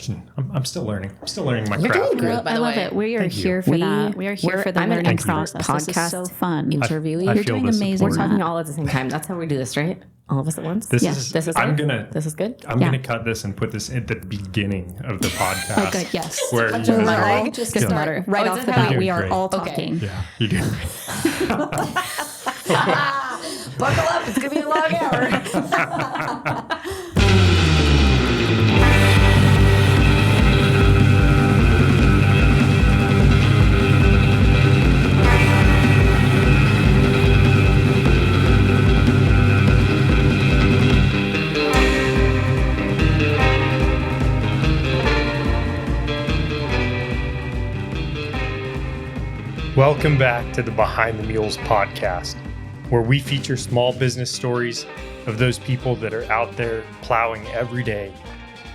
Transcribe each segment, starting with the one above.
I'm still learning. I'm still learning my You're craft. doing great, by I the love way. it. We are Thank you. here for that. We are here for the I'm an learning expert process. This is podcast so fun. interviewee. I You're feel doing the amazing. We're support. talking all at the same time. That's how we do this, right? All of us at once. This Yeah. is. This is I'm it? gonna. This is good. I'm Yeah. gonna cut this and put this at the beginning of the podcast. Oh, good. Yes. Where you We're guys all are- just Good. start right Oh, is off it the how bat. you- We are Great. all Okay. talking. Yeah, you do. Buckle up. It's going to be a long hour. Welcome back to the Behind the Mules podcast, where we feature small business stories of those people that are out there plowing every day,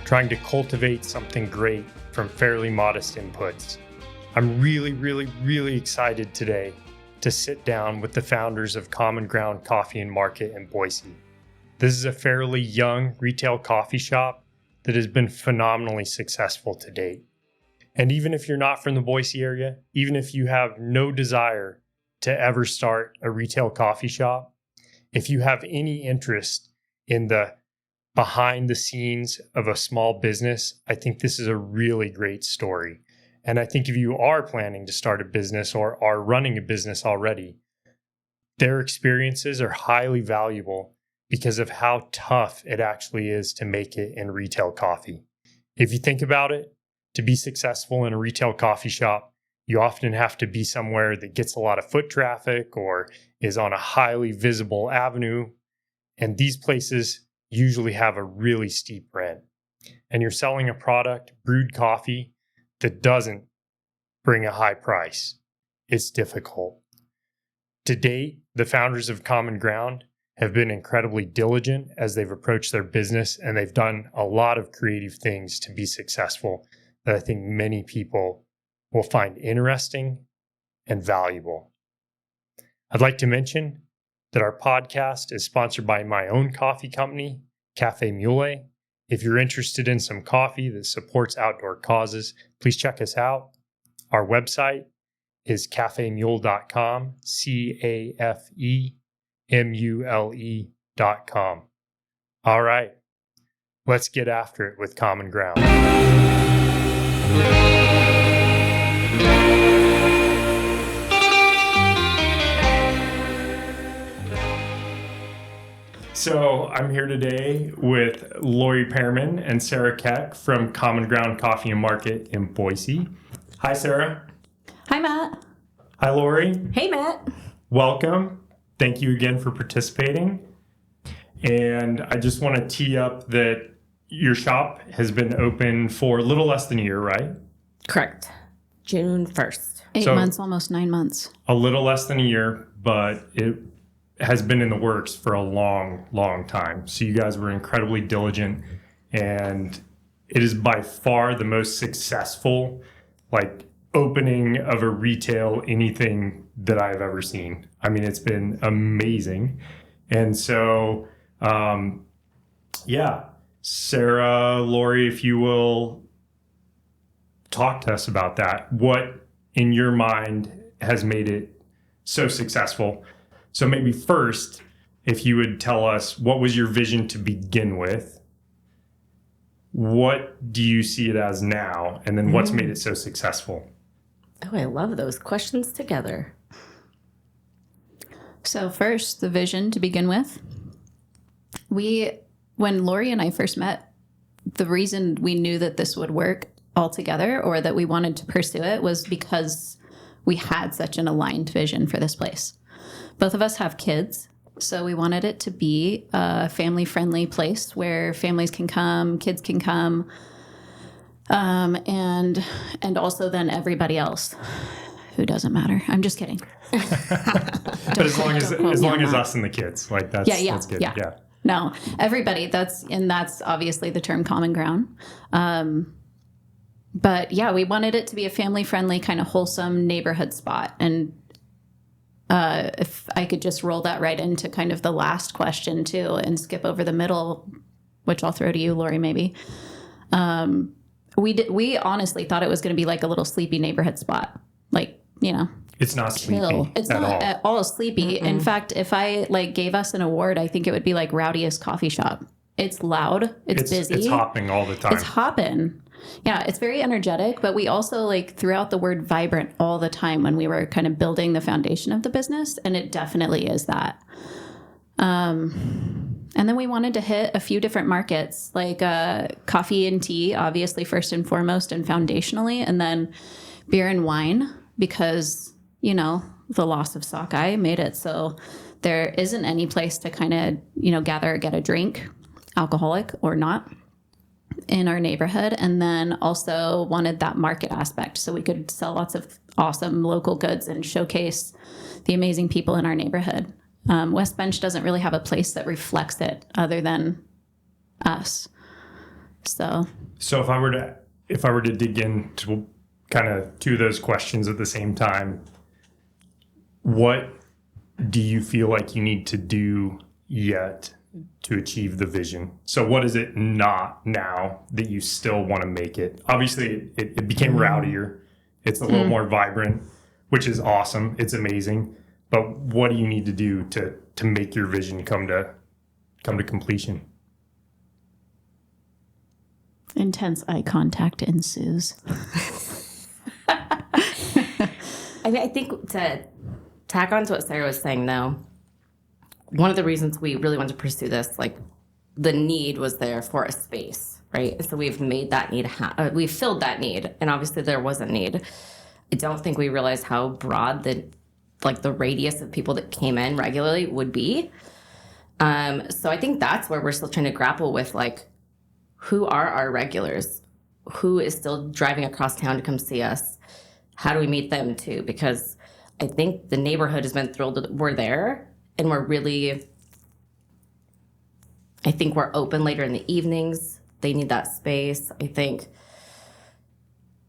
trying to cultivate something great from fairly modest inputs. I'm really excited today to sit down with the founders of Common Ground Coffee and Market in Boise. This is a fairly young retail coffee shop that has been phenomenally successful to date. And even if you're not from the Boise area, even if you have no desire to ever start a retail coffee shop, if you have any interest in the behind the scenes of a small business, I think this is a really great story. And I think if you are planning to start a business or are running a business already, their experiences are highly valuable because of how tough it actually is to make it in retail coffee. If you think about it, to be successful in a retail coffee shop, you often have to be somewhere that gets a lot of foot traffic or is on a highly visible avenue. And these places usually have a really steep rent. And you're selling a product, brewed coffee, that doesn't bring a high price. It's difficult. To date, the founders of Common Ground have been incredibly diligent as they've approached their business, and they've done a lot of creative things to be successful that I think many people will find interesting and valuable. I'd like to mention that our podcast is sponsored by my own coffee company, Cafe Mule. If you're interested in some coffee that supports outdoor causes, please check us out. Our website is cafemule.com, CAFEMULE.com. All right, let's get after it with Common Ground. So I'm here today with Laurie Pearman and Sarah Keck from Common Ground Coffee and Market in Boise. Hi, Sarah. Hi, Matt. Hi, Laurie. Hey, Matt. Welcome. Thank you again for participating. And I just want to tee up that your shop has been open for a little less than a year, right? Correct. June 1st. 8 So- months, almost 9 months. A little less than a year, but it has been in the works for a long time. So you guys were incredibly diligent, and it is by far the most successful opening of a retail anything that I've ever seen. I mean, it's been amazing. And so, Sarah, Laurie, if you will talk to us about that. What in your mind has made it so successful? So maybe first, if you would tell us, what was your vision to begin with? What do you see it as now? And then what's made it so successful? Oh, I love those questions together. So first, the vision to begin with. When Laurie and I first met, the reason we knew that this would work altogether or that we wanted to pursue it was because we had such an aligned vision for this place. Both of us have kids, so we wanted it to be a family-friendly place where families can come, kids can come, and also then everybody else who doesn't matter. I'm just kidding. But as long as us and the kids, that's that's good. Yeah. No, everybody. That's obviously the term common ground. But yeah, we wanted it to be a family-friendly, kind of wholesome neighborhood spot. And if I could just roll that right into kind of the last question too, and skip over the middle, which I'll throw to you, Laurie, maybe. We honestly thought it was going to be like a little sleepy neighborhood spot. Like, It's not sleepy. It's not at all sleepy. In fact, if I gave us an award, I think it would be like rowdiest coffee shop. It's loud. It's busy. It's hopping all the time. It's hopping. Yeah, it's very energetic, but we also threw out the word vibrant all the time when we were kind of building the foundation of the business, and it definitely is that. And then we wanted to hit a few different markets, like coffee and tea, obviously first and foremost and foundationally, and then beer and wine, because, the loss of sockeye made it so there isn't any place to kind of, gather or get a drink, alcoholic or not, in our neighborhood. And then also wanted that market aspect so we could sell lots of awesome local goods and showcase the amazing people in our neighborhood. West Bench doesn't really have a place that reflects it other than us. So if I were to dig into kind of two of those questions at the same time, what do you feel like you need to do yet to achieve the vision? So what is it not now that you still want to make it? Obviously, it became rowdier. It's a little more vibrant, which is awesome. It's amazing. But what do you need to do to make your vision come to completion? Intense eye contact ensues. I think to tack on to what Sarah was saying, though, one of the reasons we really wanted to pursue this, the need was there for a space, right? So we've made that need, we've filled that need, and obviously there was a need. I don't think we realized how broad the radius of people that came in regularly would be. So I think that's where we're still trying to grapple with, who are our regulars? Who is still driving across town to come see us? How do we meet them too? Because I think the neighborhood has been thrilled that we're there, and I think we're open later in the evenings. They need that space. I think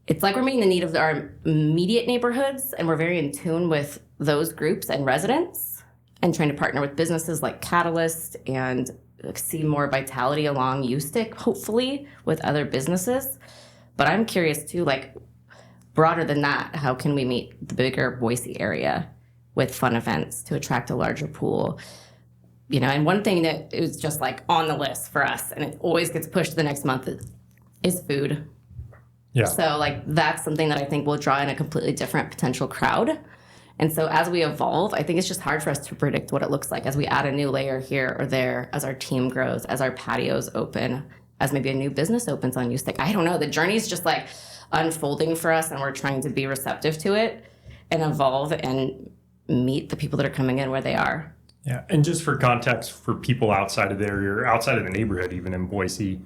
it's like we're meeting the need of our immediate neighborhoods, and we're very in tune with those groups and residents, and trying to partner with businesses like Catalyst and see more vitality along U-Stick, hopefully, with other businesses. But I'm curious too, broader than that, how can we meet the bigger Boise area with fun events to attract a larger pool? And one thing that is just on the list for us, and it always gets pushed to the next month, is food. Yeah. So that's something that I think will draw in a completely different potential crowd. And so as we evolve, I think it's just hard for us to predict what it looks like as we add a new layer here or there, as our team grows, as our patios open, as maybe a new business opens on U-Stick. I don't know. The journey is just unfolding for us, and we're trying to be receptive to it and evolve and meet the people that are coming in where they are. Yeah. And just for context, for people outside of the area or outside of the neighborhood, even in Boise,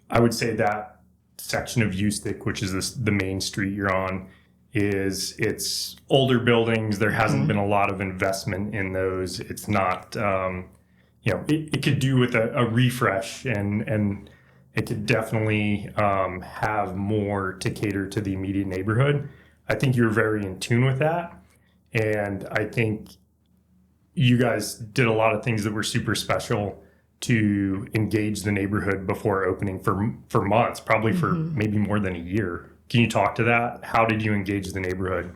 I would say that section of U-Stick, which is the main street you're on, it's older buildings. There hasn't been a lot of investment in those. It's not, it could do with a refresh, and it could definitely have more to cater to the immediate neighborhood. I think you're very in tune with that. And I think you guys did a lot of things that were super special to engage the neighborhood before opening for months, probably for maybe more than a year. Can you talk to that? How did you engage the neighborhood?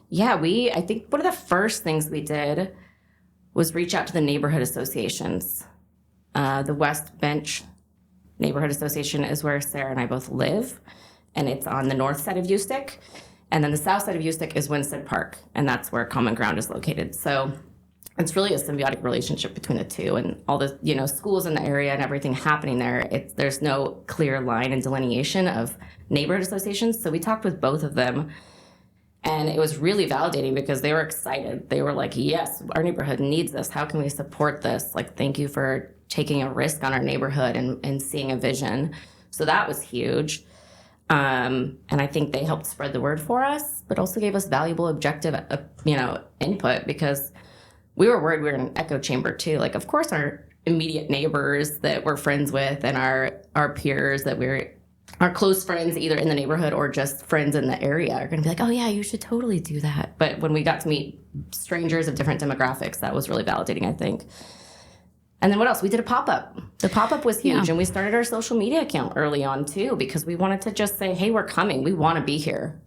Yeah, I think one of the first things we did was reach out to the neighborhood associations. The West Bench Neighborhood Association is where Sarah and I both live, and it's on the north side of U-Stick. And then the south side of U-Stick is Winstead Park, and that's where Common Ground is located. So it's really a symbiotic relationship between the two, and all the schools in the area and everything happening there. There's no clear line and delineation of neighborhood associations. So we talked with both of them, and it was really validating because they were excited. They were like, yes, our neighborhood needs this. How can we support this? Thank you for taking a risk on our neighborhood and seeing a vision. So that was huge. And I think they helped spread the word for us, but also gave us valuable, objective, input, because we were worried we were in an echo chamber too. Of course, our immediate neighbors that we're friends with and our peers that our close friends, either in the neighborhood or just friends in the area, are going to be like, oh yeah, you should totally do that. But when we got to meet strangers of different demographics, that was really validating, I think. And then what else? We did a pop-up. The pop-up was huge. And we started our social media account early on too, because we wanted to just say, hey, we're coming. We want to be here,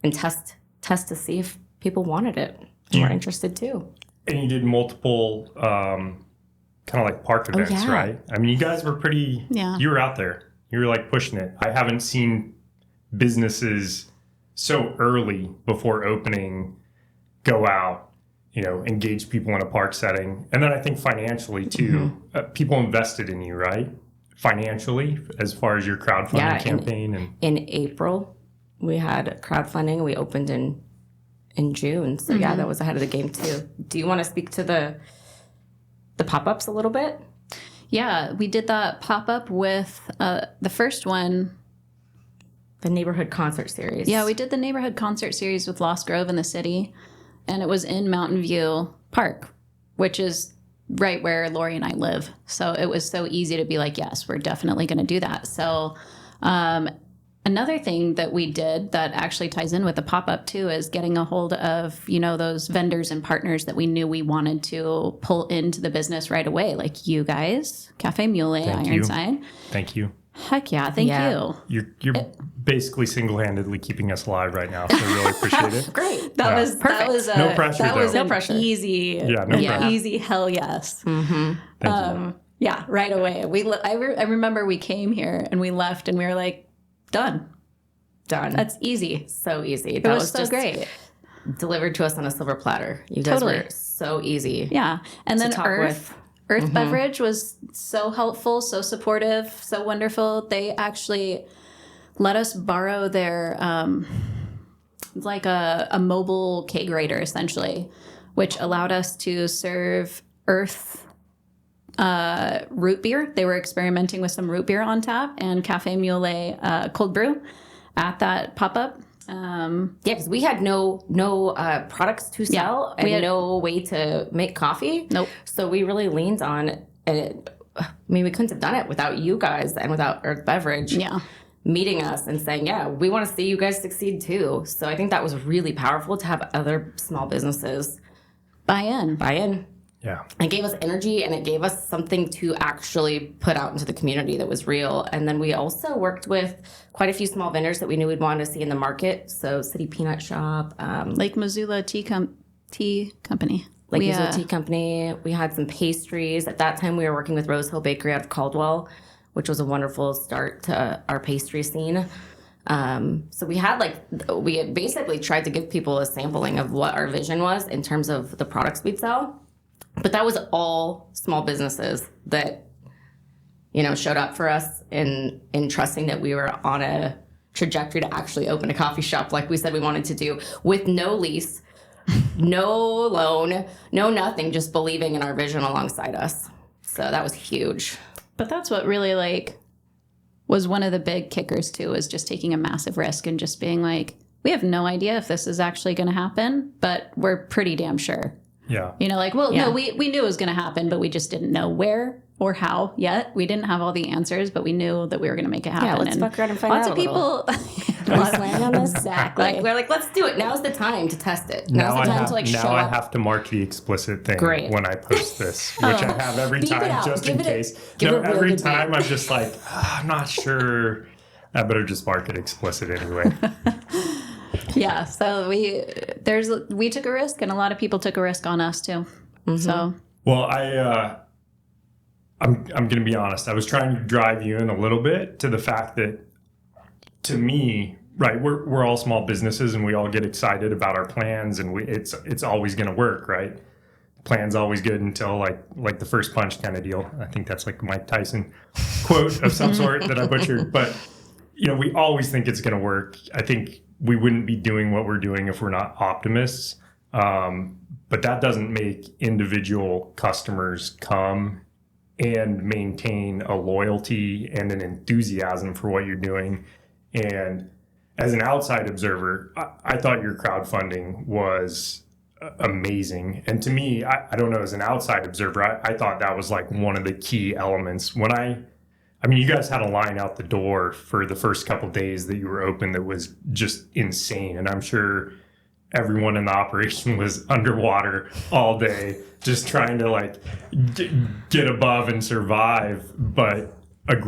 and test to see if people wanted it and were interested too. And you did multiple kind of like park events, right? I mean, you guys were pretty, you were out there. You were like pushing it. I haven't seen businesses so early before opening go out, engage people in a park setting. And then I think financially too, people invested in you, right? Financially, as far as your crowdfunding campaign. In April, we had crowdfunding. We opened in June. So that was ahead of the game too. Do you want to speak to the pop-ups a little bit? Yeah, we did that pop-up with the first one. The neighborhood concert series. Yeah, we did the neighborhood concert series with Lost Grove in the city. And it was in Mountain View Park, which is right where Laurie and I live. So it was so easy to be like, yes, we're definitely going to do that. So another thing that we did that actually ties in with the pop-up too is getting a hold of, those vendors and partners that we knew we wanted to pull into the business right away. Like you guys, Cafe Mule, Ironside. Thank you. Heck yeah, thank you. You're basically single-handedly keeping us alive right now, so I really appreciate it. Great. That was perfect. That was no pressure. That was no pressure. Easy. Pressure. Easy. Hell yes. Thank you. Yeah, right away. I remember we came here and we left and we were like, done. That's easy. So easy. That was so just great. Delivered to us on a silver platter. You guys were so easy. Yeah, and then Earth Beverage was so helpful, so supportive, so wonderful. They actually let us borrow their, like a mobile kegerator, essentially, which allowed us to serve Earth root beer. They were experimenting with some root beer on tap and Cafe Mule cold brew at that pop-up. Because we had no products to sell and we had no way to make coffee. Nope. So we really leaned on it. We couldn't have done it without you guys and without Earth Beverage meeting us and saying, we want to see you guys succeed too. So I think that was really powerful to have other small businesses buy in. Yeah. It gave us energy and it gave us something to actually put out into the community that was real. And then we also worked with quite a few small vendors that we knew we'd want to see in the market. So City Peanut Shop. Lake Missoula Tea Company. Lake Missoula Tea Company. We had some pastries. At that time, we were working with Rose Hill Bakery out of Caldwell, which was a wonderful start to our pastry scene. So we had we had basically tried to give people a sampling of what our vision was in terms of the products we'd sell. But that was all small businesses that, showed up for us in trusting that we were on a trajectory to actually open a coffee shop like we said we wanted to do, with no lease, no loan, no nothing, just believing in our vision alongside us. So that was huge. But that's what really was one of the big kickers too, is just taking a massive risk and just being like, we have no idea if this is actually going to happen, but we're pretty damn sure. Yeah. No, we knew it was going to happen, but we just didn't know where or how yet. We didn't have all the answers, but we knew that we were going to make it happen. Yeah, let's fuck around and find out. Lots of people land on this. Exactly. We're like, let's do it. Now's the time to test it. Now's the time to show up. Now I have to mark the explicit thing when I post this, which I have every time just in case. Every time I'm just like, I'm not sure. I better just mark it explicit anyway. Yeah, so we took a risk, and a lot of people took a risk on us too. Mm-hmm. So, well, I'm going to be honest. I was trying to drive you in a little bit to the fact that, to me, right, we're all small businesses, and we all get excited about our plans, and it's always going to work, right? Plan's always good until like the first punch kind of deal. I think that's like Mike Tyson quote of some sort that I butchered, but we always think it's going to work. I think we wouldn't be doing what we're doing if we're not optimists. But that doesn't make individual customers come and maintain a loyalty and an enthusiasm for what you're doing. And as an outside observer, I thought your crowdfunding was amazing. And to me, I don't know, as an outside observer, I thought that was one of the key elements. I mean, you guys had a line out the door for the first couple of days that you were open that was just insane. And I'm sure everyone in the operation was underwater all day, just trying to like get above and survive. But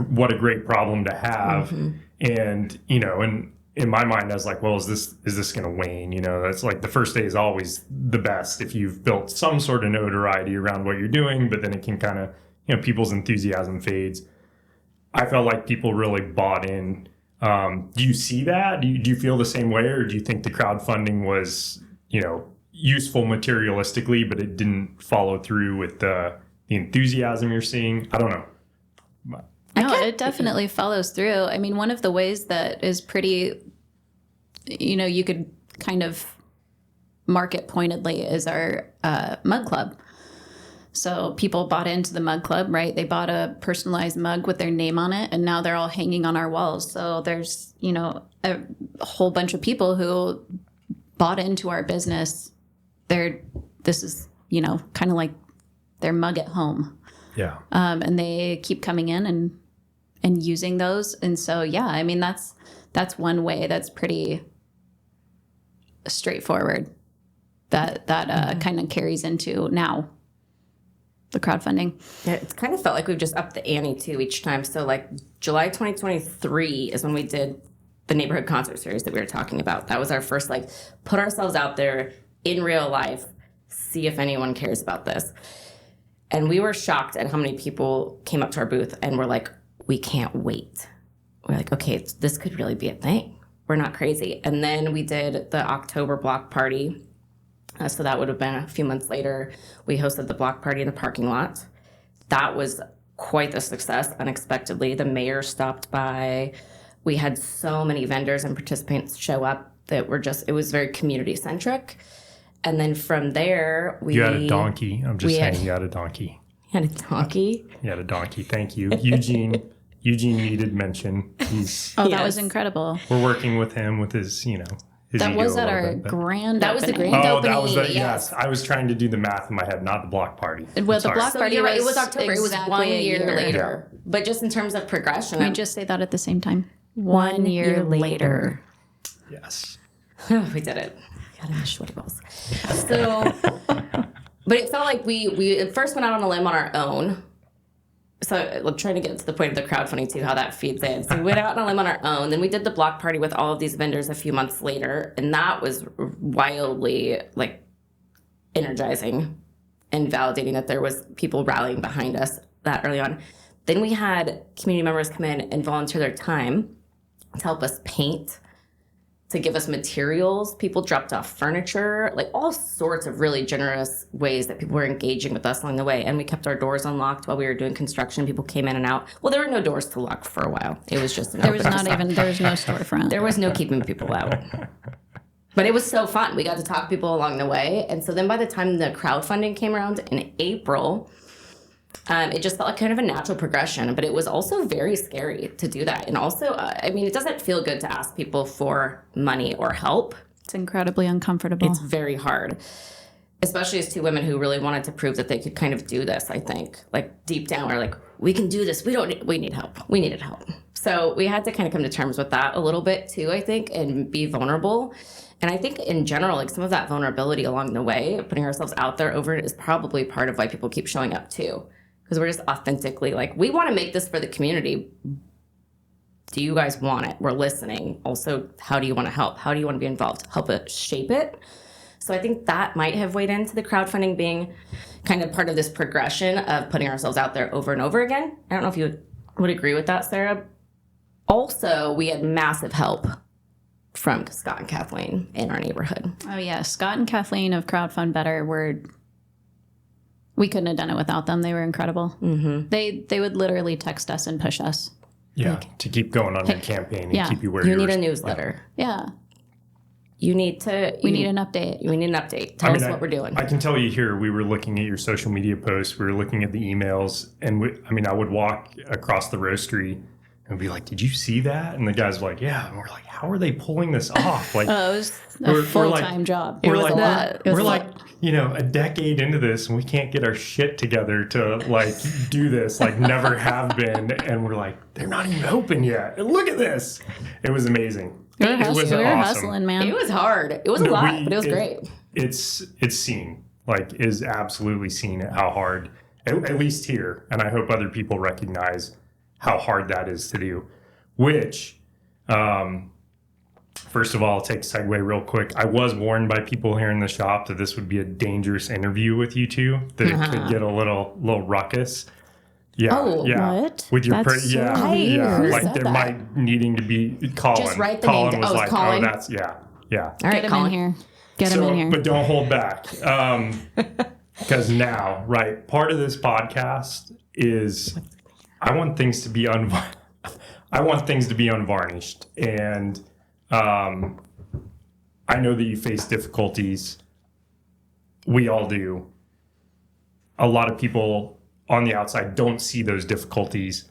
what a great problem to have. And, you know, and in my mind, I was like, well, is this going to wane? You know, that's like the first day is always the best if you've built some sort of notoriety around what you're doing, but then it can kind of, you know, people's enthusiasm fades. I felt like people really bought in. Do you see that? Do you feel the same way, or do you think the crowdfunding was, you know, useful materialistically, but it didn't follow through with the enthusiasm you're seeing? I don't know. No, it definitely follows through. I mean, one of the ways that is pretty, you know, you could kind of market pointedly is our mug club. So people bought into the mug club, right? They bought a personalized mug with their name on it, and now they're all hanging on our walls. So there's, you know, a whole bunch of people who bought into our business. This is, you know, kind of like their mug at home. Yeah. And they keep coming in and using those. And so, yeah, I mean, that's one way that's pretty straightforward that kind of carries into now the crowdfunding. Yeah, it's kind of felt like we've just upped the ante too each time. So like July 2023 is when we did the neighborhood concert series that we were talking about. That was our first, like, put ourselves out there in real life, see if anyone cares about this. And we were shocked at how many people came up to our booth and were like, we can't wait. We're like, okay, this could really be a thing. We're not crazy. And then we did the October block party. So that would have been a few months later. We hosted the block party in the parking lot. That was quite the success, unexpectedly. The mayor stopped by. We had so many vendors and participants show up that were just, it was very community centric. And then from there, You had a donkey. I'm just saying you had a donkey. You had a donkey? You had a donkey. Thank you. Eugene needed mention. That was incredible. We're working with him with his, you know, his That ego was a at little our bit, but- grand That was the opening. grand Oh, opening. that was the, yes. I was trying to do the math in my head, not the block party. Well, the Sorry. block So party you're right, it was was October. It was exactly 1 a year year. later. But just in terms of progression, Can we just say that at the same time? 1 year later. Yes. we did it. Got my sweaty balls. So, but it felt like we at first went out on a limb on our own. So I'm trying to get to the point of the crowdfunding too, how that feeds in. So we went out on a limb on our own. Then we did the block party with all of these vendors a few months later. And that was wildly like energizing and validating that there was people rallying behind us that early on. Then we had community members come in and volunteer their time to help us paint, to give us materials. People dropped off furniture, like all sorts of really generous ways that people were engaging with us along the way. And we kept our doors unlocked while we were doing construction. People came in and out. Well, there were no doors to lock for a while. It was just There was no storefront. there was no keeping people out. But it was so fun. We got to talk to people along the way. And so then by the time the crowdfunding came around in April, it just felt like kind of a natural progression, but it was also very scary to do that. And also, I mean, it doesn't feel good to ask people for money or help. It's incredibly uncomfortable. It's very hard, especially as two women who really wanted to prove that they could kind of do this, I think. Like deep down, we're like, we can do this. We need help. We needed help. So we had to kind of come to terms with that a little bit too, I think, and be vulnerable. And I think in general, like some of that vulnerability along the way, putting ourselves out there over it is probably part of why people keep showing up too. Because we're just authentically like, we want to make this for the community. Do you guys want it? We're listening. Also, how do you want to help? How do you want to be involved? Help it shape it. So I think that might have weighed into the crowdfunding being kind of part of this progression of putting ourselves out there over and over again. I don't know if you would agree with that, Sarah. Also, we had massive help from Scott and Kathleen in our neighborhood. Oh, yeah. Scott and Kathleen of Crowdfund Better we couldn't have done it without them. They were incredible. Mm-hmm. They would literally text us and push us. Yeah, to keep going on your campaign and keep you where you need a newsletter. Yeah. You need to. We need an update. We need an update. Tell us what we're doing. I can tell you here, we were looking at your social media posts. We were looking at the emails. And I would walk across the roastery and be like, did you see that? And the guys were like, yeah. And we're like, how are they pulling this off? Like, it was a full-time job. It was a lot. We're like, a decade into this and we can't get our shit together to like do this, like never have been. And we're like, they're not even open yet. And look at this. It was amazing. We were awesome. hustling, man. It was hard. It was a lot, but it was great. It's seen, like, is absolutely seen how hard, at least here, and I hope other people recognize how hard that is to do, which, first of all, I'll take a segue real quick. I was warned by people here in the shop that this would be a dangerous interview with you two, that it could get a little ruckus. Yeah, Oh, yeah. what? With your That's so yeah, weird. yeah, Who like said there that? might needing to be Colin. Just write the Colin name was down. Oh, like, it's Colin? oh, that's yeah. All right, Get him Colin. in here. Get him in here. But don't hold back. Because now, right, part of this podcast is I want things to be unvarnished. And I know that you face difficulties. We all do. A lot of people on the outside don't see those difficulties.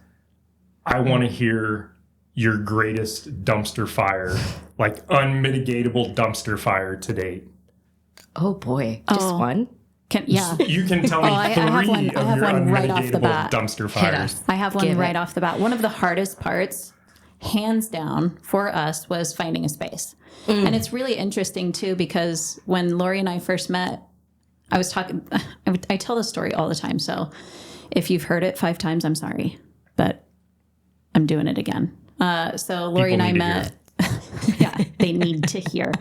I want to hear your greatest dumpster fire, like unmitigatable dumpster fire to date. Oh boy, just one. You can tell me I have three one- I of have your one right off the unmitigatable bat. dumpster Hit fires. us. I have one Give right it. off the bat. One of the hardest parts, hands down, for us was finding a space. And it's really interesting, too, because when Laurie and I first met, I was talking, I tell this story all the time. So if you've heard it 5 times, I'm sorry, but I'm doing it again. So Laurie People and I need to met. Yeah, they need to hear.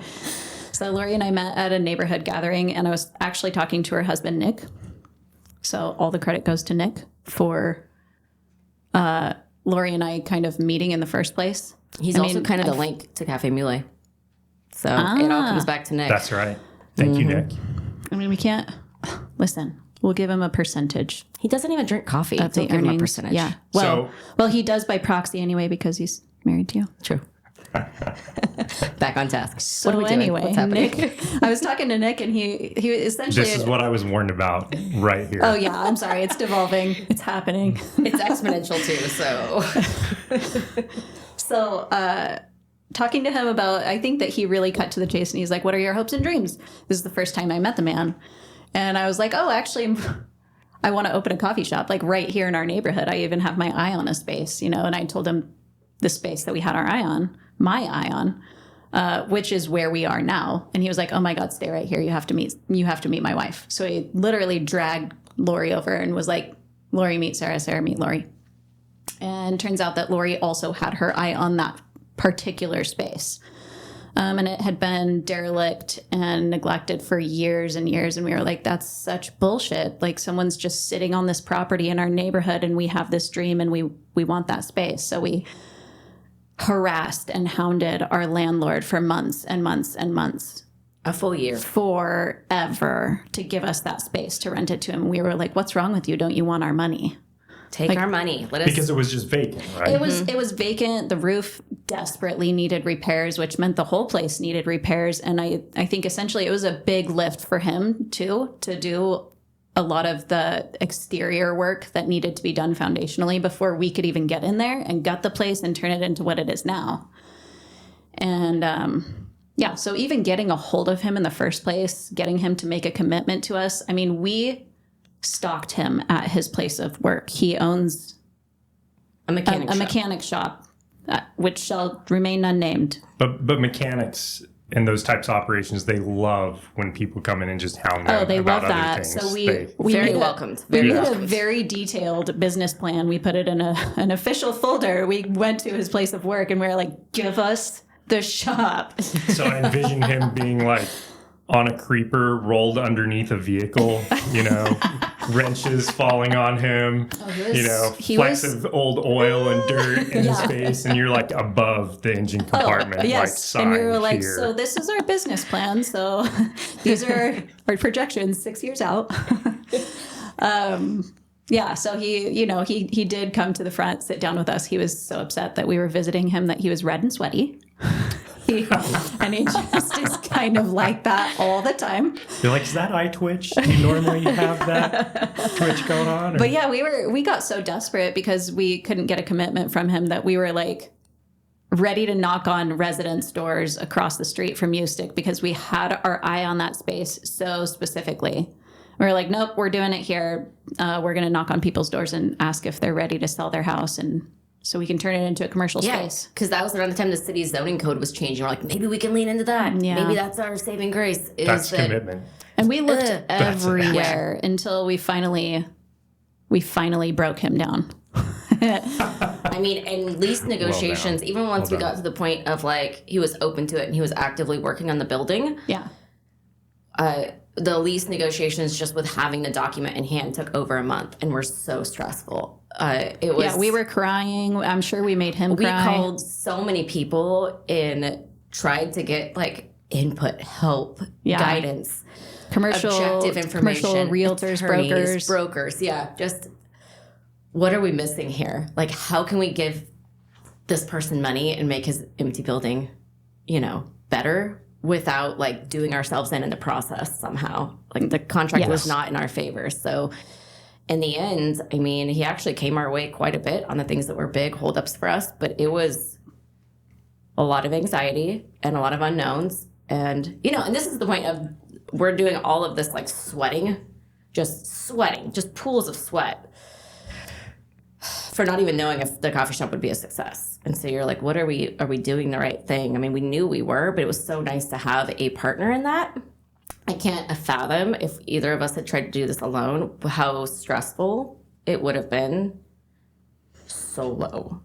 So Laurie and I met at a neighborhood gathering, and I was actually talking to her husband, Nick. So all the credit goes to Nick for Laurie and I kind of meeting in the first place. He's also kind of the link to Cafe Mule. So it all comes back to Nick. That's right. Thank you, Nick. I mean, we can't listen. We'll give him a percentage He doesn't even drink coffee. of the Don't give him a earnings. percentage. Yeah. Well, he does by proxy anyway because he's married to you. True. Back on task. So what are we doing? anyway, What's happening? Nick, I was talking to Nick, and he essentially. This is what I was warned about right here. Oh yeah, I'm sorry. It's devolving. It's happening. It's exponential too. So, talking to him about, I think that he really cut to the chase, and he's like, "What are your hopes and dreams?" This is the first time I met the man, and I was like, "Oh, actually, I want to open a coffee shop, like right here in our neighborhood. I even have my eye on a space, you know." And I told him the space that we had our eye on, my eye on, which is where we are now. And he was like, "Oh my God, stay right here. You have to meet my wife." So he literally dragged Laurie over and was like, "Laurie, meet Sarah. Sarah, meet Laurie." And turns out that Laurie also had her eye on that particular space. And it had been derelict and neglected for years and years. And we were like, that's such bullshit. Like, someone's just sitting on this property in our neighborhood, and we have this dream, and we want that space. So we harassed and hounded our landlord for months and months and months. A full year. Forever to give us that space to rent it to him. We were like, what's wrong with you? Don't you want our money? Take our money. Let us. Because it was just vacant, right? It was vacant. The roof desperately needed repairs, which meant the whole place needed repairs. And I think essentially it was a big lift for him too, to do a lot of the exterior work that needed to be done foundationally before we could even get in there and gut the place and turn it into what it is now. And yeah, so even getting a hold of him in the first place, getting him to make a commitment to us. I mean, we stalked him at his place of work. He owns a mechanic a shop. mechanic shop, which shall remain unnamed. But mechanics in those types of operations, they love when people come in and just hound them. Oh, they about love other that. things. So we Very made welcomed. We Very made a welcomed. very detailed business plan. We put it in an official folder. We went to his place of work and we were like, give us the shop. So I envision him being like on a creeper rolled underneath a vehicle, you know, wrenches falling on him, you know, flecks of old oil and dirt in his face, and you're like above the engine compartment, like Yes, sign and we were like, here. so this is our business plan. So these are our projections 6 years out. Yeah, so he did come to the front, sit down with us. He was so upset that we were visiting him that he was red and sweaty. And he just is kind of like that all the time. You're like, is that eye twitch? Do you normally have that twitch going on? Or? But yeah, we got so desperate because we couldn't get a commitment from him that we were like ready to knock on residents' doors across the street from Ustick because we had our eye on that space so specifically. We were like, nope, we're doing it here. We're going to knock on people's doors and ask if they're ready to sell their house and so we can turn it into a commercial space. Because that was around the time the city's zoning code was changing. We're like, maybe we can lean into that. Yeah. Maybe that's our saving grace. That's commitment. And we looked everywhere until we finally broke him down. I mean, and lease negotiations, even once we got to the point of like, he was open to it and he was actively working on the building. Yeah. The lease negotiations just with having the document in hand took over a month and were so stressful. It was. Yeah, we were crying. I'm sure we made him we cry. called so many people and tried to get like input, help, guidance, objective information, commercial realtors, brokers. Yeah, just what are we missing here? Like, how can we give this person money and make his empty building, better without like doing ourselves in the process somehow? Like the contract was not in our favor, so. In the end, I mean, he actually came our way quite a bit on the things that were big holdups for us, but it was a lot of anxiety and a lot of unknowns. And, and this is the point of we're doing all of this like sweating, just pools of sweat for not even knowing if the coffee shop would be a success. And so you're like, are we doing the right thing? I mean, we knew we were, but it was so nice to have a partner in that. I can't fathom if either of us had tried to do this alone, how stressful it would have been solo.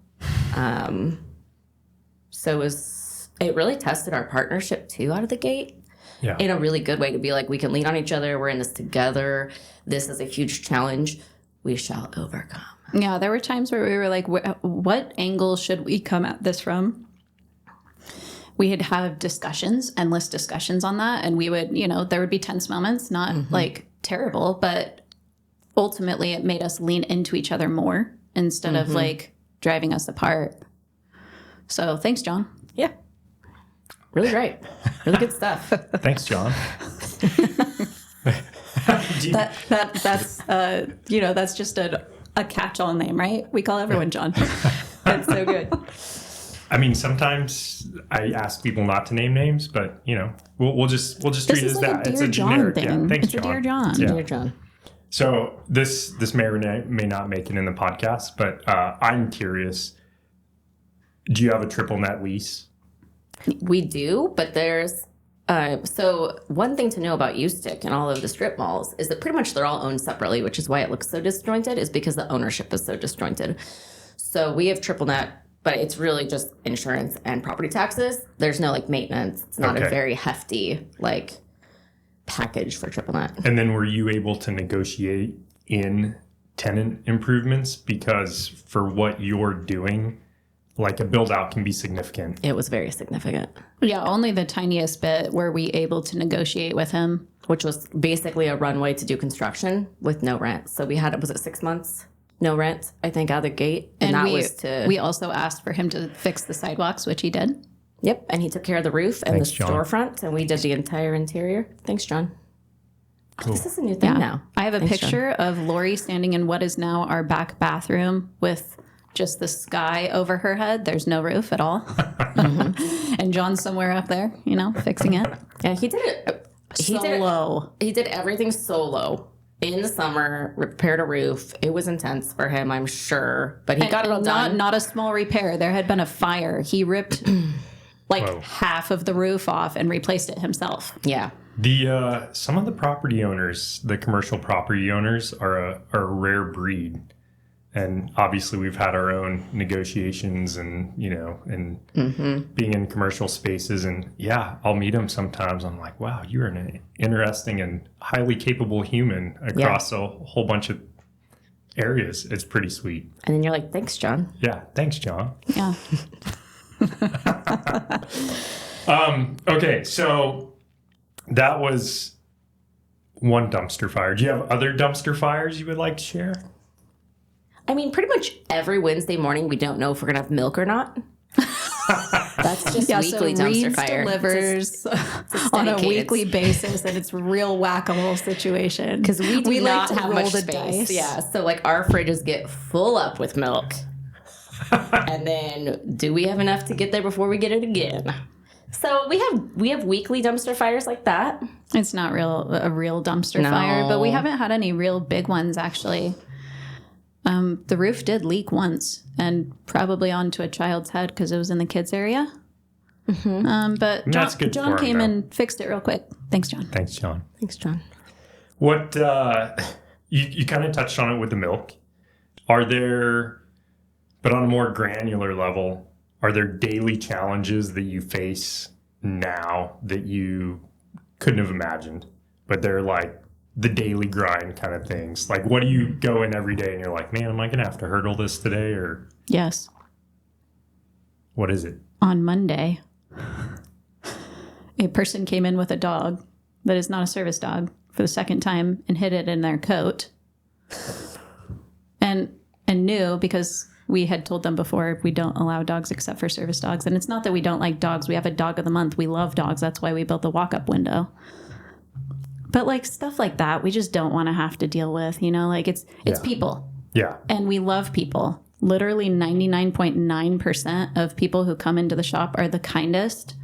So it really tested our partnership too out of the gate in a really good way to be like, we can lean on each other. We're in this together. This is a huge challenge. We shall overcome. Yeah, there were times where we were like, what angle should we come at this from? We'd have discussions, endless discussions on that. And we would, there would be tense moments, not like terrible, but ultimately it made us lean into each other more instead of like driving us apart. So thanks, John. Yeah. Really great. Really good stuff. Thanks, John. That's just a catch-all name, right? We call everyone John. That's so good. I mean, sometimes I ask people not to name names, but we'll just treat it as that. It's a generic thing. Yeah, thanks, John. Dear John. Yeah. Dear John. So this may or may not make it in the podcast, but I'm curious. Do you have a triple net lease? We do, but there's so one thing to know about U-Stick and all of the strip malls is that pretty much they're all owned separately, which is why it looks so disjointed, is because the ownership is so disjointed. So we have triple net. But it's really just insurance and property taxes. There's no like maintenance. It's not a very hefty like package for triple net. And then were you able to negotiate in tenant improvements? Because for what you're doing, like a build out can be significant. It was very significant. Yeah, only the tiniest bit were we able to negotiate with him. Which was basically a runway to do construction with no rent. So we had, was it 6 months? No rent, I think, out of the gate. And we also asked for him to fix the sidewalks, which he did. Yep, and he took care of the roof and Thanks, the John. storefront, and we did the entire interior. Thanks, John. Cool. This is a new thing now. I have a picture of Laurie standing in what is now our back bathroom with just the sky over her head. There's no roof at all. And John's somewhere up there, fixing it. Yeah, he did it. He did everything solo. In the summer, repaired a roof. It was intense for him, I'm sure, but he got it all done. Not a small repair. There had been a fire. He ripped half of the roof off and replaced it himself. Yeah. The some of the property owners, the commercial property owners, are a rare breed, and obviously we've had our own negotiations and being in commercial spaces, and I'll meet them sometimes. I'm like, wow, you're an interesting and highly capable human across a whole bunch of areas. It's pretty sweet. And then you're like, thanks, John. Yeah, thanks, John. Yeah. Okay, so that was one dumpster fire. Do you have other dumpster fires you would like to share? I mean, pretty much every Wednesday morning, we don't know if we're going to have milk or not. That's just weekly so dumpster Reed's fire. delivers on a weekly basis, and it's real whack-a-mole situation. Because we do not like to have roll much the space. dice. Yeah, so like our fridges get full up with milk. And then do we have enough to get there before we get it again? So we have weekly dumpster fires like that. It's not a real dumpster fire, but we haven't had any real big ones, actually. The roof did leak once, and probably onto a child's head because it was in the kids area. But That's good John for him, came though. and fixed it real quick. Thanks, John. Thanks, John. Thanks, John. What you kind of touched on it with the milk. Are there, but on a more granular level, are there daily challenges that you face now that you couldn't have imagined, but they're like the daily grind kind of things? Like, what do you go in every day and you're like, man, am I going to have to hurdle this today? Or Yes. what is it? On Monday, a person came in with a dog that is not a service dog for the second time and hid it in their coat. And knew, because we had told them before, we don't allow dogs except for service dogs. And it's not that we don't like dogs. We have a dog of the month. We love dogs. That's why we built the walk-up window. But like stuff like that, we just don't want to have to deal with, you know, like it's people. Yeah. And we love people. Literally 99.9% of people who come into the shop are the kindest,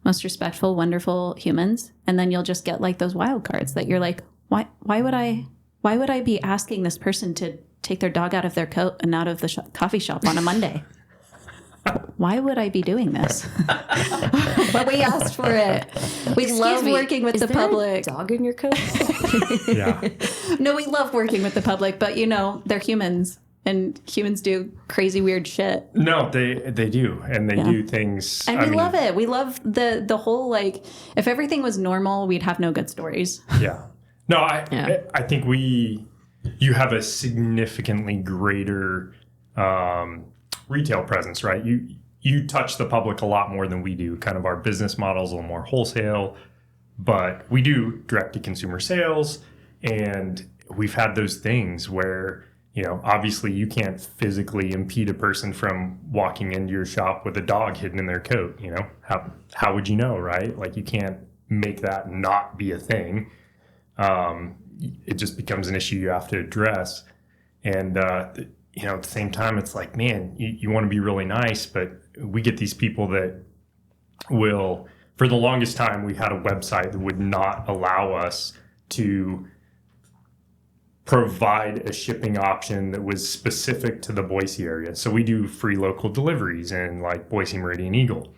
most respectful, wonderful humans. And then you'll just get like those wild cards that you're like, why would I be asking this person to take their dog out of their coat and out of the coffee shop on a Monday? Why would I be doing this? But we asked for it. We love working with the public. Is there a dog in your coat? Yeah. No, we love working with the public, but you know, they're humans. And humans do crazy, weird shit. No, they do. And they do things. And we love it. We love the whole, like, if everything was normal, we'd have no good stories. Yeah. No, I think you have a significantly greater retail presence, right? You touch the public a lot more than we do. Kind of our business model is a little more wholesale, but we do direct to consumer sales. And we've had those things where, you know, obviously you can't physically impede a person from walking into your shop with a dog hidden in their coat. You know, how would you know, right? Like, you can't make that not be a thing. It just becomes an issue you have to address. And, you know, at the same time, it's like, man, you want to be really nice, but we get these people that will, for the longest time, we had a website that would not allow us to provide a shipping option that was specific to the Boise area. So we do free local deliveries in like Boise, Meridian, Eagle.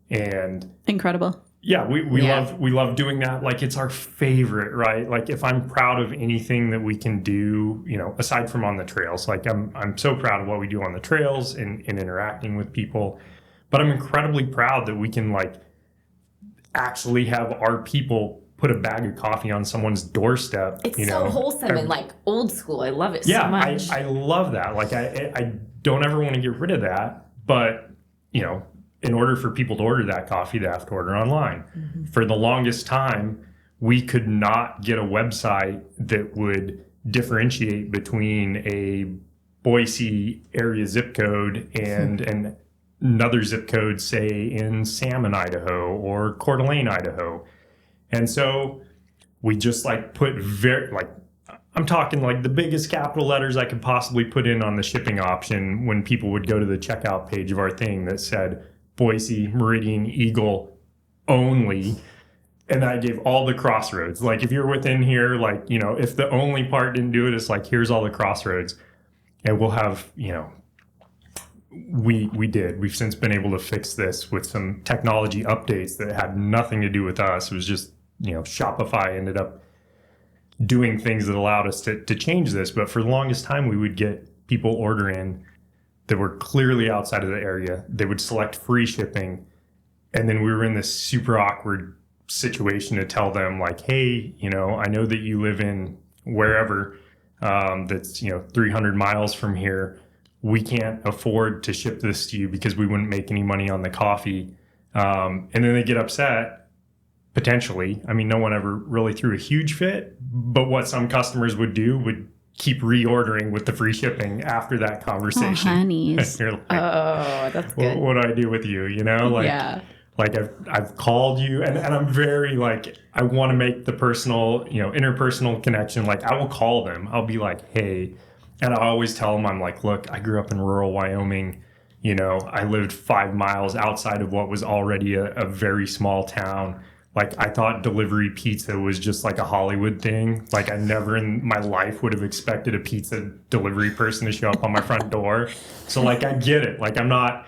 And incredible. Yeah, we love doing that. Like, it's our favorite, right? Like, if I'm proud of anything that we can do, you know, aside from on the trails, like I'm so proud of what we do on the trails and interacting with people, but I'm incredibly proud that we can like actually have our people put a bag of coffee on someone's doorstep. It's so wholesome and like old school. I love it so much. I love that. Like, I don't ever want to get rid of that, but you know, in order for people to order that coffee, they have to order online. Mm-hmm. For the longest time, we could not get a website that would differentiate between a Boise area zip code and another zip code, say in Salmon, Idaho, or Coeur d'Alene, Idaho. And so we just like put I'm talking like the biggest capital letters I could possibly put in on the shipping option when people would go to the checkout page of our thing that said Boise, Meridian, Eagle only. And I gave all the crossroads. Like, if you're within here, like, you know, if the only part didn't do it, it's like, here's all the crossroads. And we'll have, you know, we've since been able to fix this with some technology updates that had nothing to do with us. It was just, you know, Shopify ended up doing things that allowed us to change this. But for the longest time, we would get people order in that were clearly outside of the area. They would select free shipping. And then we were in this super awkward situation to tell them like, hey, you know, I know that you live in wherever that's, you know, 300 miles from here. We can't afford to ship this to you because we wouldn't make any money on the coffee. And then they get upset, potentially. I mean, no one ever really threw a huge fit, but what some customers would do would keep reordering with the free shipping after that conversation. Oh, honeys. You're like, oh, that's good. What do I do with you? You know, like, yeah. Like I've called you and I'm very like, I want to make the personal, you know, interpersonal connection. Like, I will call them. I'll be like, hey, and I always tell them, I'm like, look, I grew up in rural Wyoming. You know, I lived 5 miles outside of what was already a very small town. Like, I thought delivery pizza was just like a Hollywood thing. Like, I never in my life would have expected a pizza delivery person to show up on my front door. So, like, I get it. Like, I'm not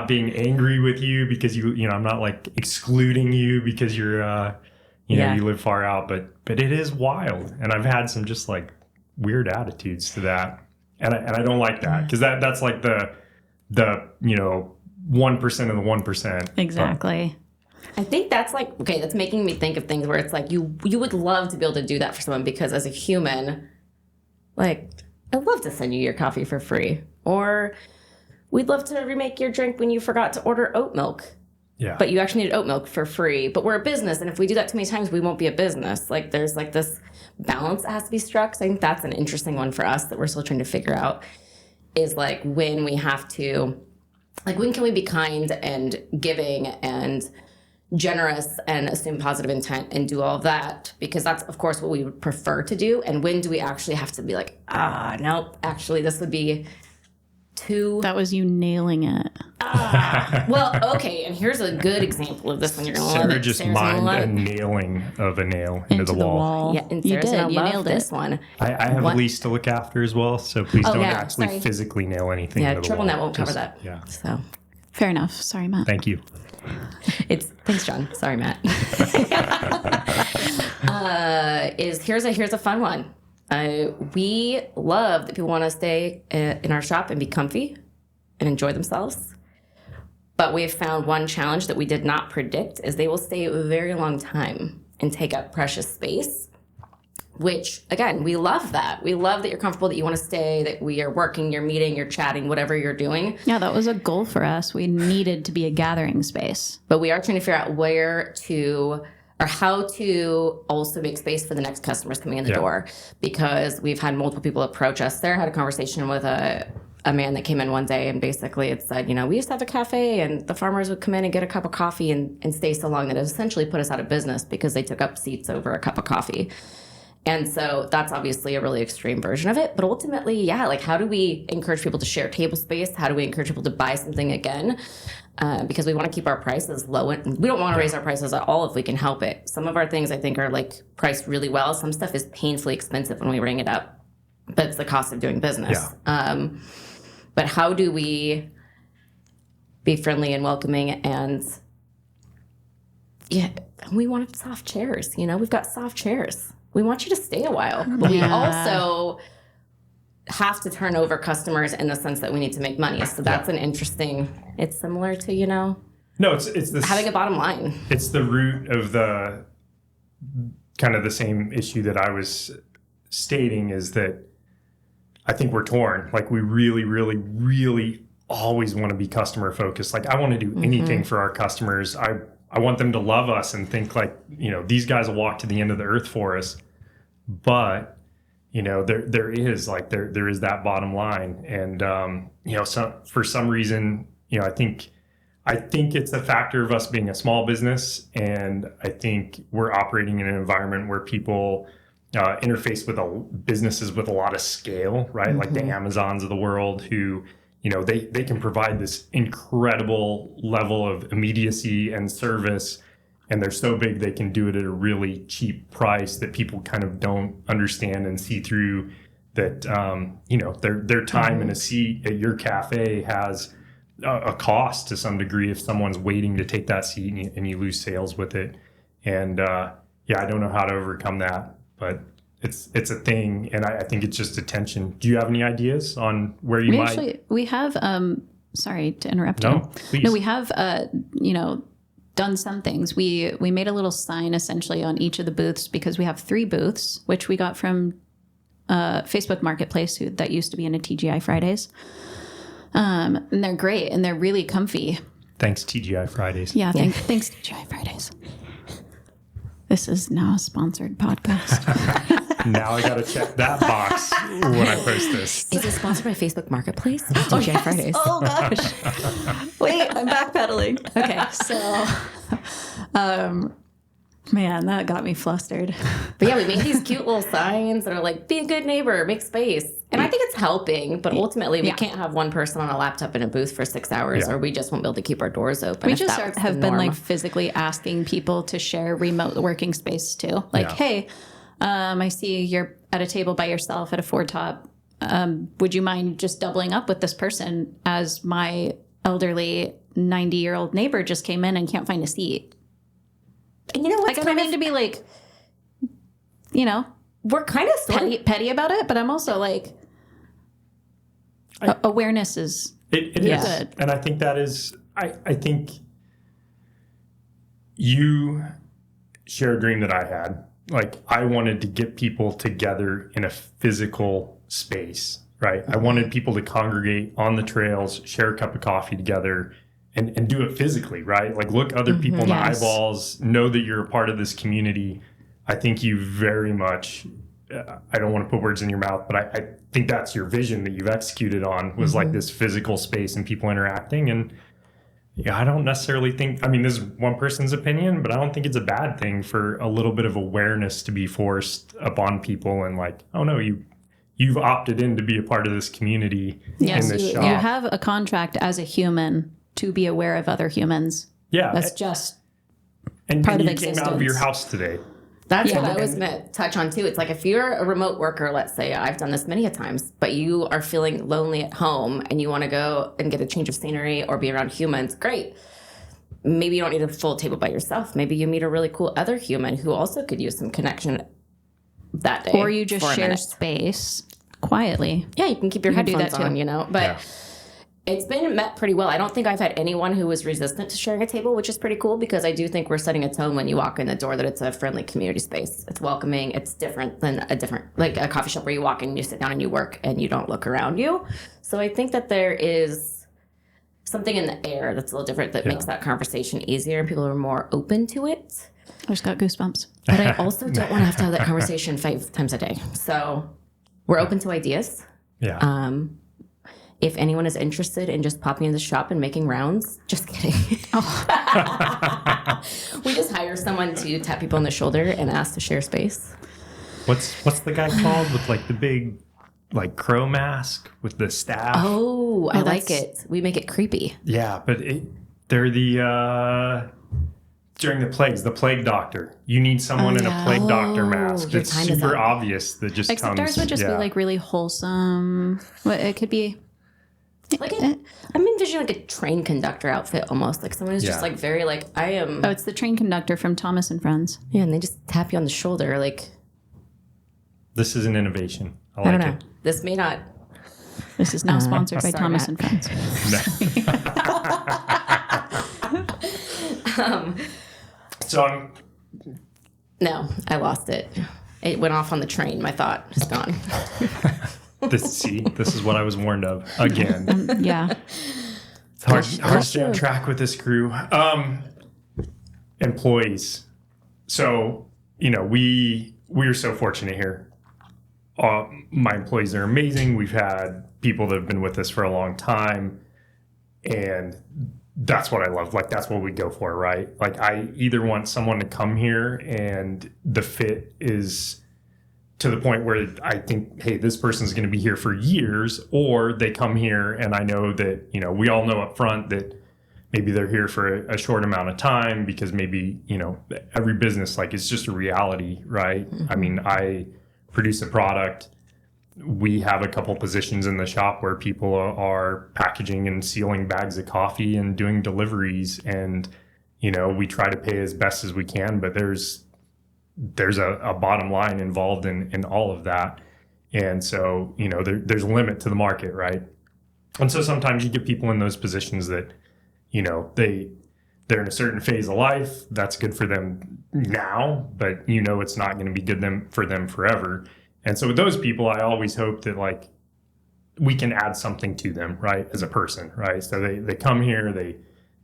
being angry with you because I'm not like excluding you because you're, you live far out. But it is wild. And I've had some just like weird attitudes to that. And I don't like that because that's like the 1% of the 1%. Exactly. I think that's like, okay, that's making me think of things where it's like you would love to be able to do that for someone because as a human, like, I'd love to send you your coffee for free. Or we'd love to remake your drink when you forgot to order oat milk. Yeah. But you actually needed oat milk for free. But we're a business, and if we do that too many times, we won't be a business. Like, there's like this balance that has to be struck. So I think that's an interesting one for us that we're still trying to figure out is like when we have to, like, when can we be kind and giving and generous and assume positive intent and do all of that, because that's of course what we would prefer to do. And when do we actually have to be like, nope, actually this would be too. That was you nailing it. Well, okay, and here's a good example of this one. You're gonna love Sarah it. just Sarah's mined gonna love a it. nailing of a nail into the wall. Yeah, and You Sarah's did. gonna You love nailed this it. one. I have a lease to look after as well, so please don't yeah, actually sorry. physically nail anything Yeah, into the wall. triple net won't cover Just- that. Yeah. So Fair enough. Sorry, Matt. Thank you. thanks, John. Sorry, Matt. Here's a fun one. We love that people want to stay in our shop and be comfy and enjoy themselves. But we have found one challenge that we did not predict is they will stay a very long time and take up precious space. Which, again, we love that. We love that you're comfortable, that you want to stay, that we are working, you're meeting, you're chatting, whatever you're doing. Yeah, that was a goal for us. We needed to be a gathering space. But we are trying to figure out where to or how to also make space for the next customers coming in the door. Because we've had multiple people approach us. Sarah had a conversation with a man that came in one day and basically it said, we used to have a cafe and the farmers would come in and get a cup of coffee and stay so long that it essentially put us out of business because they took up seats over a cup of coffee. And so that's obviously a really extreme version of it. But ultimately, like, how do we encourage people to share table space? How do we encourage people to buy something again? Because we want to keep our prices low. And we don't want to raise our prices at all if we can help it. Some of our things, I think, are, like, priced really well. Some stuff is painfully expensive when we ring it up. But it's the cost of doing business. Yeah. But how do we be friendly and welcoming and... Yeah, we want soft chairs. We've got soft chairs. We want you to stay a while, but we also have to turn over customers in the sense that we need to make money. So that's an interesting, it's similar to, No, it's this, having a bottom line. It's the root of the kind of the same issue that I was stating is that I think we're torn. Like, we really, really, really always want to be customer focused. Like, I want to do anything for our customers. I want them to love us and think like, these guys will walk to the end of the earth for us. But, there is that bottom line. And, for some reason, I think it's a factor of us being a small business. And I think we're operating in an environment where people interface with businesses with a lot of scale, right? Like the Amazons of the world who, they can provide this incredible level of immediacy and service, and they're so big they can do it at a really cheap price that people kind of don't understand and see through that, their time in a seat at your cafe has a cost to some degree if someone's waiting to take that seat and you lose sales with it. And I don't know how to overcome that, but it's a thing, and I think it's just attention. Do you have any ideas on where you We have, sorry to interrupt No, you. please. No, we have, done some things. We made a little sign essentially on each of the booths because we have 3 booths, which we got from Facebook Marketplace that used to be in a TGI Fridays. And they're great and they're really comfy. Thanks, TGI Fridays. Yeah, thanks TGI Fridays. This is now a sponsored podcast. Now I got to check that box when I post this. Is it sponsored by Facebook Marketplace? TGI Fridays. Oh gosh. Wait, I'm backpedaling. Okay, so man, that got me flustered. But we made these cute little signs that are like, be a good neighbor, make space. And I think it's helping, but ultimately we can't have one person on a laptop in a booth for 6 hours or we just won't be able to keep our doors open. We just have been like physically asking people to share remote working space too. Like, hey, I see you're at a table by yourself at a four top. Would you mind just doubling up with this person as my elderly 90-year-old neighbor just came in and can't find a seat? And you know what? Like, I don't mean to be like, you know, we're kind of petty about it, but I'm also like, awareness is it is good. And I think that is, I think you share a dream that I had. Like, I wanted to get people together in a physical space, right? I wanted people to congregate on the trails, share a cup of coffee together, and do it physically, right? Like, look other people in the eyeballs, know that you're a part of this community. I think you very much, I don't want to put words in your mouth, but I think that's your vision that you've executed on, was like this physical space and people interacting. And I don't necessarily think, I mean, this is one person's opinion, but I don't think it's a bad thing for a little bit of awareness to be forced upon people and like, oh no, you've opted in to be a part of this community in this shop. You have a contract as a human to be aware of other humans. Yeah. That's just part of existence. You came out of your house today. That's what I was going to touch on too. It's like, if you're a remote worker, let's say, I've done this many a times, but you are feeling lonely at home and you want to go and get a change of scenery or be around humans, great. Maybe you don't need a full table by yourself. Maybe you meet a really cool other human who also could use some connection that day. Or you just share space quietly. Yeah, you can keep your headphones on, you know, but it's been met pretty well. I don't think I've had anyone who was resistant to sharing a table, which is pretty cool, because I do think we're setting a tone when you walk in the door that it's a friendly community space. It's welcoming. It's different than like a coffee shop where you walk in, you sit down and you work and you don't look around you. So I think that there is something in the air that's a little different that makes that conversation easier and people are more open to it. I just got goosebumps. But I also don't want to have that conversation 5 times a day. So we're open to ideas. Yeah. If anyone is interested in just popping in the shop and making rounds, just kidding. We just hire someone to tap people on the shoulder and ask to share space. What's the guy called with like the big like crow mask with the staff? Oh, I like it. We make it creepy. Yeah, but they're the during the plague doctor. You need someone in a plague doctor mask. It's super obvious that just Except ours would just be like really wholesome. It could be like I'm envisioning like a train conductor outfit almost, like someone who's just like very like I am. Oh, it's the train conductor from Thomas and Friends. Yeah, and they just tap you on the shoulder like. This is an innovation. I don't know. This may not. This is now sponsored by Thomas and Friends. No, I lost it. It went off on the train. My thought is gone. This is what I was warned of again. Yeah. It's hard to stay on track with this crew. Employees. So, you know, we are so fortunate here. My employees are amazing. We've had people that have been with us for a long time. And that's what I love. Like, that's what we go for, right? Like, I either want someone to come here and the fit is to the point where I think, hey, this person's going to be here for years, or they come here and I know that, you know, we all know up front that maybe they're here for a short amount of time because maybe, you know, every business, like, it's just a reality, right? Mm-hmm. I mean, I produce a product. We have a couple positions in the shop where people are packaging and sealing bags of coffee and doing deliveries. And, you know, we try to pay as best as we can, but there's a bottom line involved in all of that. And so, you know, there's a limit to the market, right? And so sometimes you get people in those positions that, you know, they're in a certain phase of life. That's good for them now, but you know, it's not going to be good for them forever. And so with those people, I always hope that like we can add something to them, right? As a person, right? So they come here,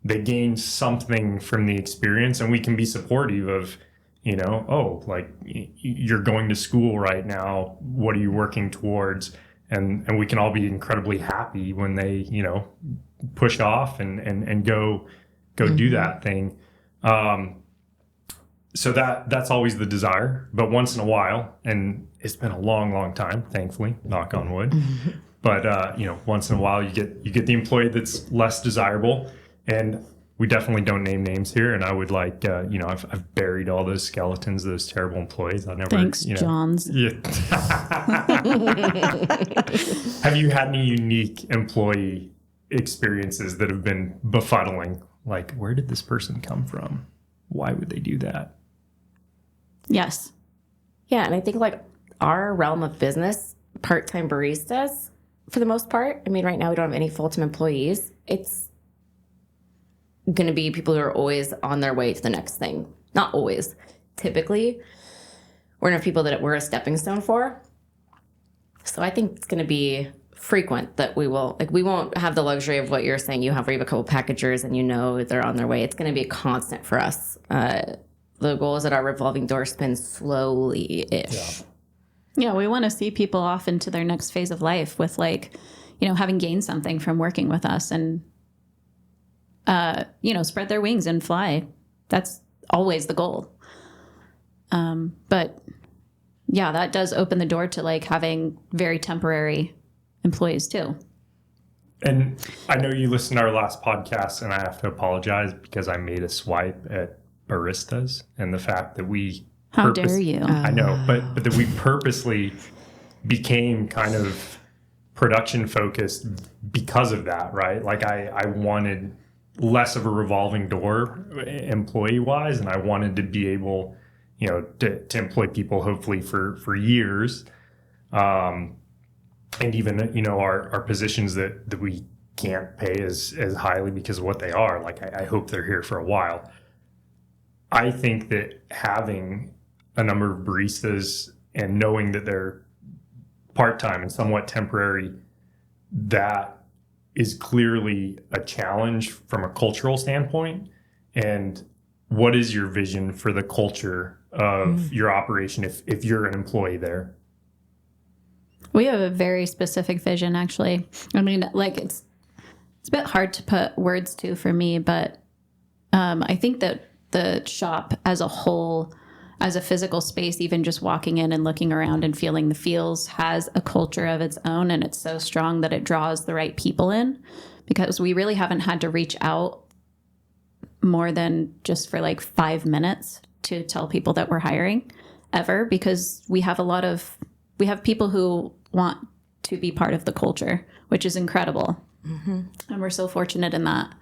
they gain something from the experience, and we can be supportive of, you know, oh, like you're going to school right now. What are you working towards? And we can all be incredibly happy when they, you know, push off and go mm-hmm. do that thing. so that's always the desire. But once in a while, and it's been a long, long time, thankfully, knock on wood. But once in a while, you get the employee that's less desirable, and we definitely don't name names here. And I would like, I've buried all those skeletons, those terrible employees. I never. Thanks, Johns. Yeah. Have you had any unique employee experiences that have been befuddling? Like, where did this person come from? Why would they do that? Yes. Yeah, and I think like our realm of business, part-time baristas, for the most part. I mean, right now we don't have any full-time employees. It's going to be people who are always on their way to the next thing. Not always. Typically, we're going to have people that we're a stepping stone for. So I think it's going to be frequent that we won't have the luxury of what you're saying. You have a couple packagers and they're on their way. It's going to be a constant for us. The goal is that our revolving door spins slowly-ish. Yeah, we want to see people off into their next phase of life with having gained something from working with us and, spread their wings and fly. That's always the goal. But yeah, that does open the door to like having very temporary employees too. And I know you listened to our last podcast, and I have to apologize because I made a swipe at baristas and the fact that we How dare you? I know, but that we purposely became kind of production focused because of that, right? Like I wanted less of a revolving door employee wise, and I wanted to be able, to employ people hopefully for years. And even, our positions that we can't pay as highly because of what they are. Like I hope they're here for a while. I think that having a number of baristas and knowing that they're part-time and somewhat temporary, that is clearly a challenge from a cultural standpoint. And what is your vision for the culture of your operation if you're an employee there? We have a very specific vision, actually. I mean, like it's a bit hard to put words to for me, but I think that the shop as a whole, as a physical space, even just walking in and looking around and feeling the feels, has a culture of its own, and it's so strong that it draws the right people in, because we really haven't had to reach out more than just for like 5 minutes to tell people that we're hiring ever, because we have people who want to be part of the culture, which is incredible. Mm-hmm. And we're so fortunate in that.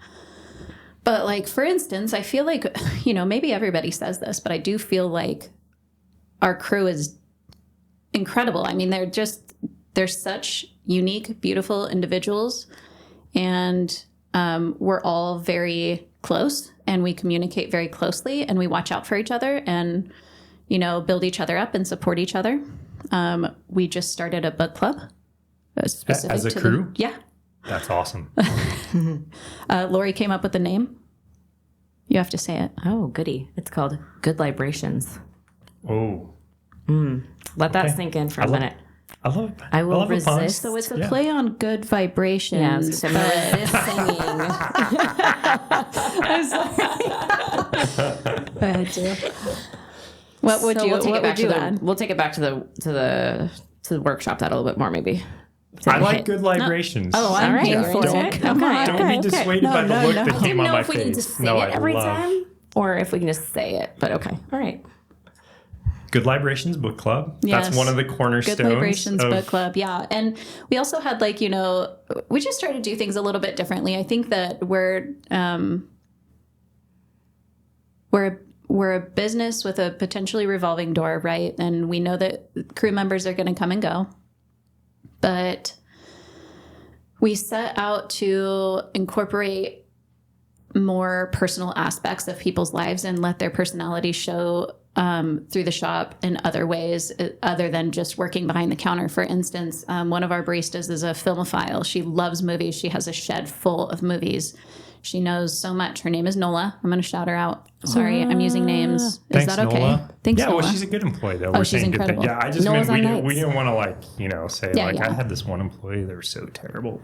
But like, for instance, I feel like, maybe everybody says this, but I do feel like our crew is incredible. I mean, they're such unique, beautiful individuals, and we're all very close, and we communicate very closely, and we watch out for each other and, build each other up and support each other. We just started a book club. Specific as a to crew? Yeah. That's awesome. Laurie came up with the name. You have to say it. Oh, goody. It's called Good Librations. Oh. Let that sink in for a minute. I love it. I will resist. So it's a play on good vibrations. Yeah, I was going to resist singing. Go ahead, Jill. What would you add? We'll take it back to the workshop that a little bit more, maybe. I like good librations. No. Oh, I'm right. here for Okay. it. Come on. Don't be dissuaded by the look that came on my face. I don't know if we need to sing it every time or if we can just say it, but okay. All right. Good Librations Book Club. Yes. That's one of the cornerstones. Good Librations Book Club, yeah. And we also had we just tried to do things a little bit differently. I think that we're a business with a potentially revolving door, right? And we know that crew members are going to come and go. But we set out to incorporate more personal aspects of people's lives and let their personality show through the shop in other ways other than just working behind the counter. For instance, one of our baristas is a filmophile. She loves movies. She has a shed full of movies. She knows so much. Her name is Nola. I'm going to shout her out. Sorry, I'm using names. Is Thanks, that okay? Nola. Thanks, yeah, Nola. well, she's a good employee, though. Oh, she's incredible. Yeah, I just Nola's meant on we nights. didn't want to say, Yeah. I had this one employee that was so terrible.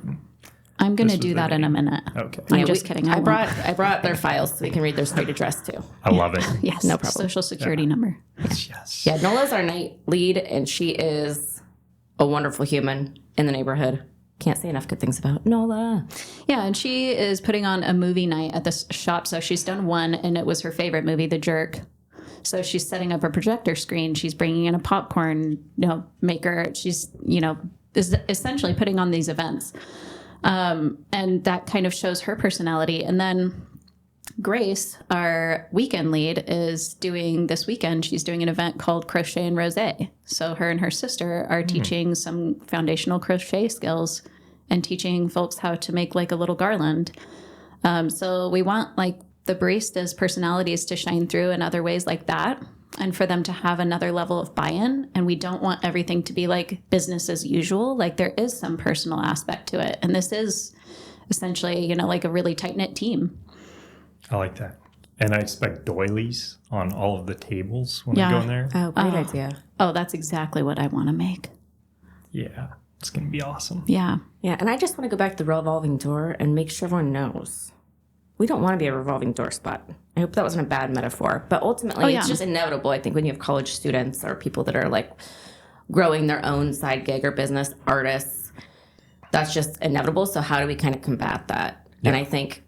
I'm going to This was do the that in a name. minute. Okay. I'm just kidding. I won't. brought their files so we can read their street address too. I love it. Yes, No problem. Social security number. Yes. Yeah, Nola's our night lead, and she is a wonderful human in the neighborhood. Can't say enough good things about Nola. Yeah, and she is putting on a movie night at this shop. So she's done one, and it was her favorite movie, The Jerk. So she's setting up a projector screen. She's bringing in a popcorn, maker. She's, is essentially putting on these events. And that kind of shows her personality. And then Grace, our weekend lead, is doing this weekend, she's doing an event called Crochet and Rosé. So her and her sister are teaching some foundational crochet skills and teaching folks how to make like a little garland. So we want like the baristas' personalities to shine through in other ways like that, and for them to have another level of buy-in. And we don't want everything to be like business as usual. Like there is some personal aspect to it. And this is essentially, like a really tight-knit team. I like that. And I expect doilies on all of the tables when I go in there. Oh, great idea. Oh, that's exactly what I want to make. Yeah. It's going to be awesome. Yeah. Yeah, and I just want to go back to the revolving door and make sure everyone knows. We don't want to be a revolving door spot. I hope that wasn't a bad metaphor. But ultimately, it's just inevitable, I think, when you have college students or people that are like growing their own side gig or business, artists, that's just inevitable. So how do we kind of combat that? Yeah. And I think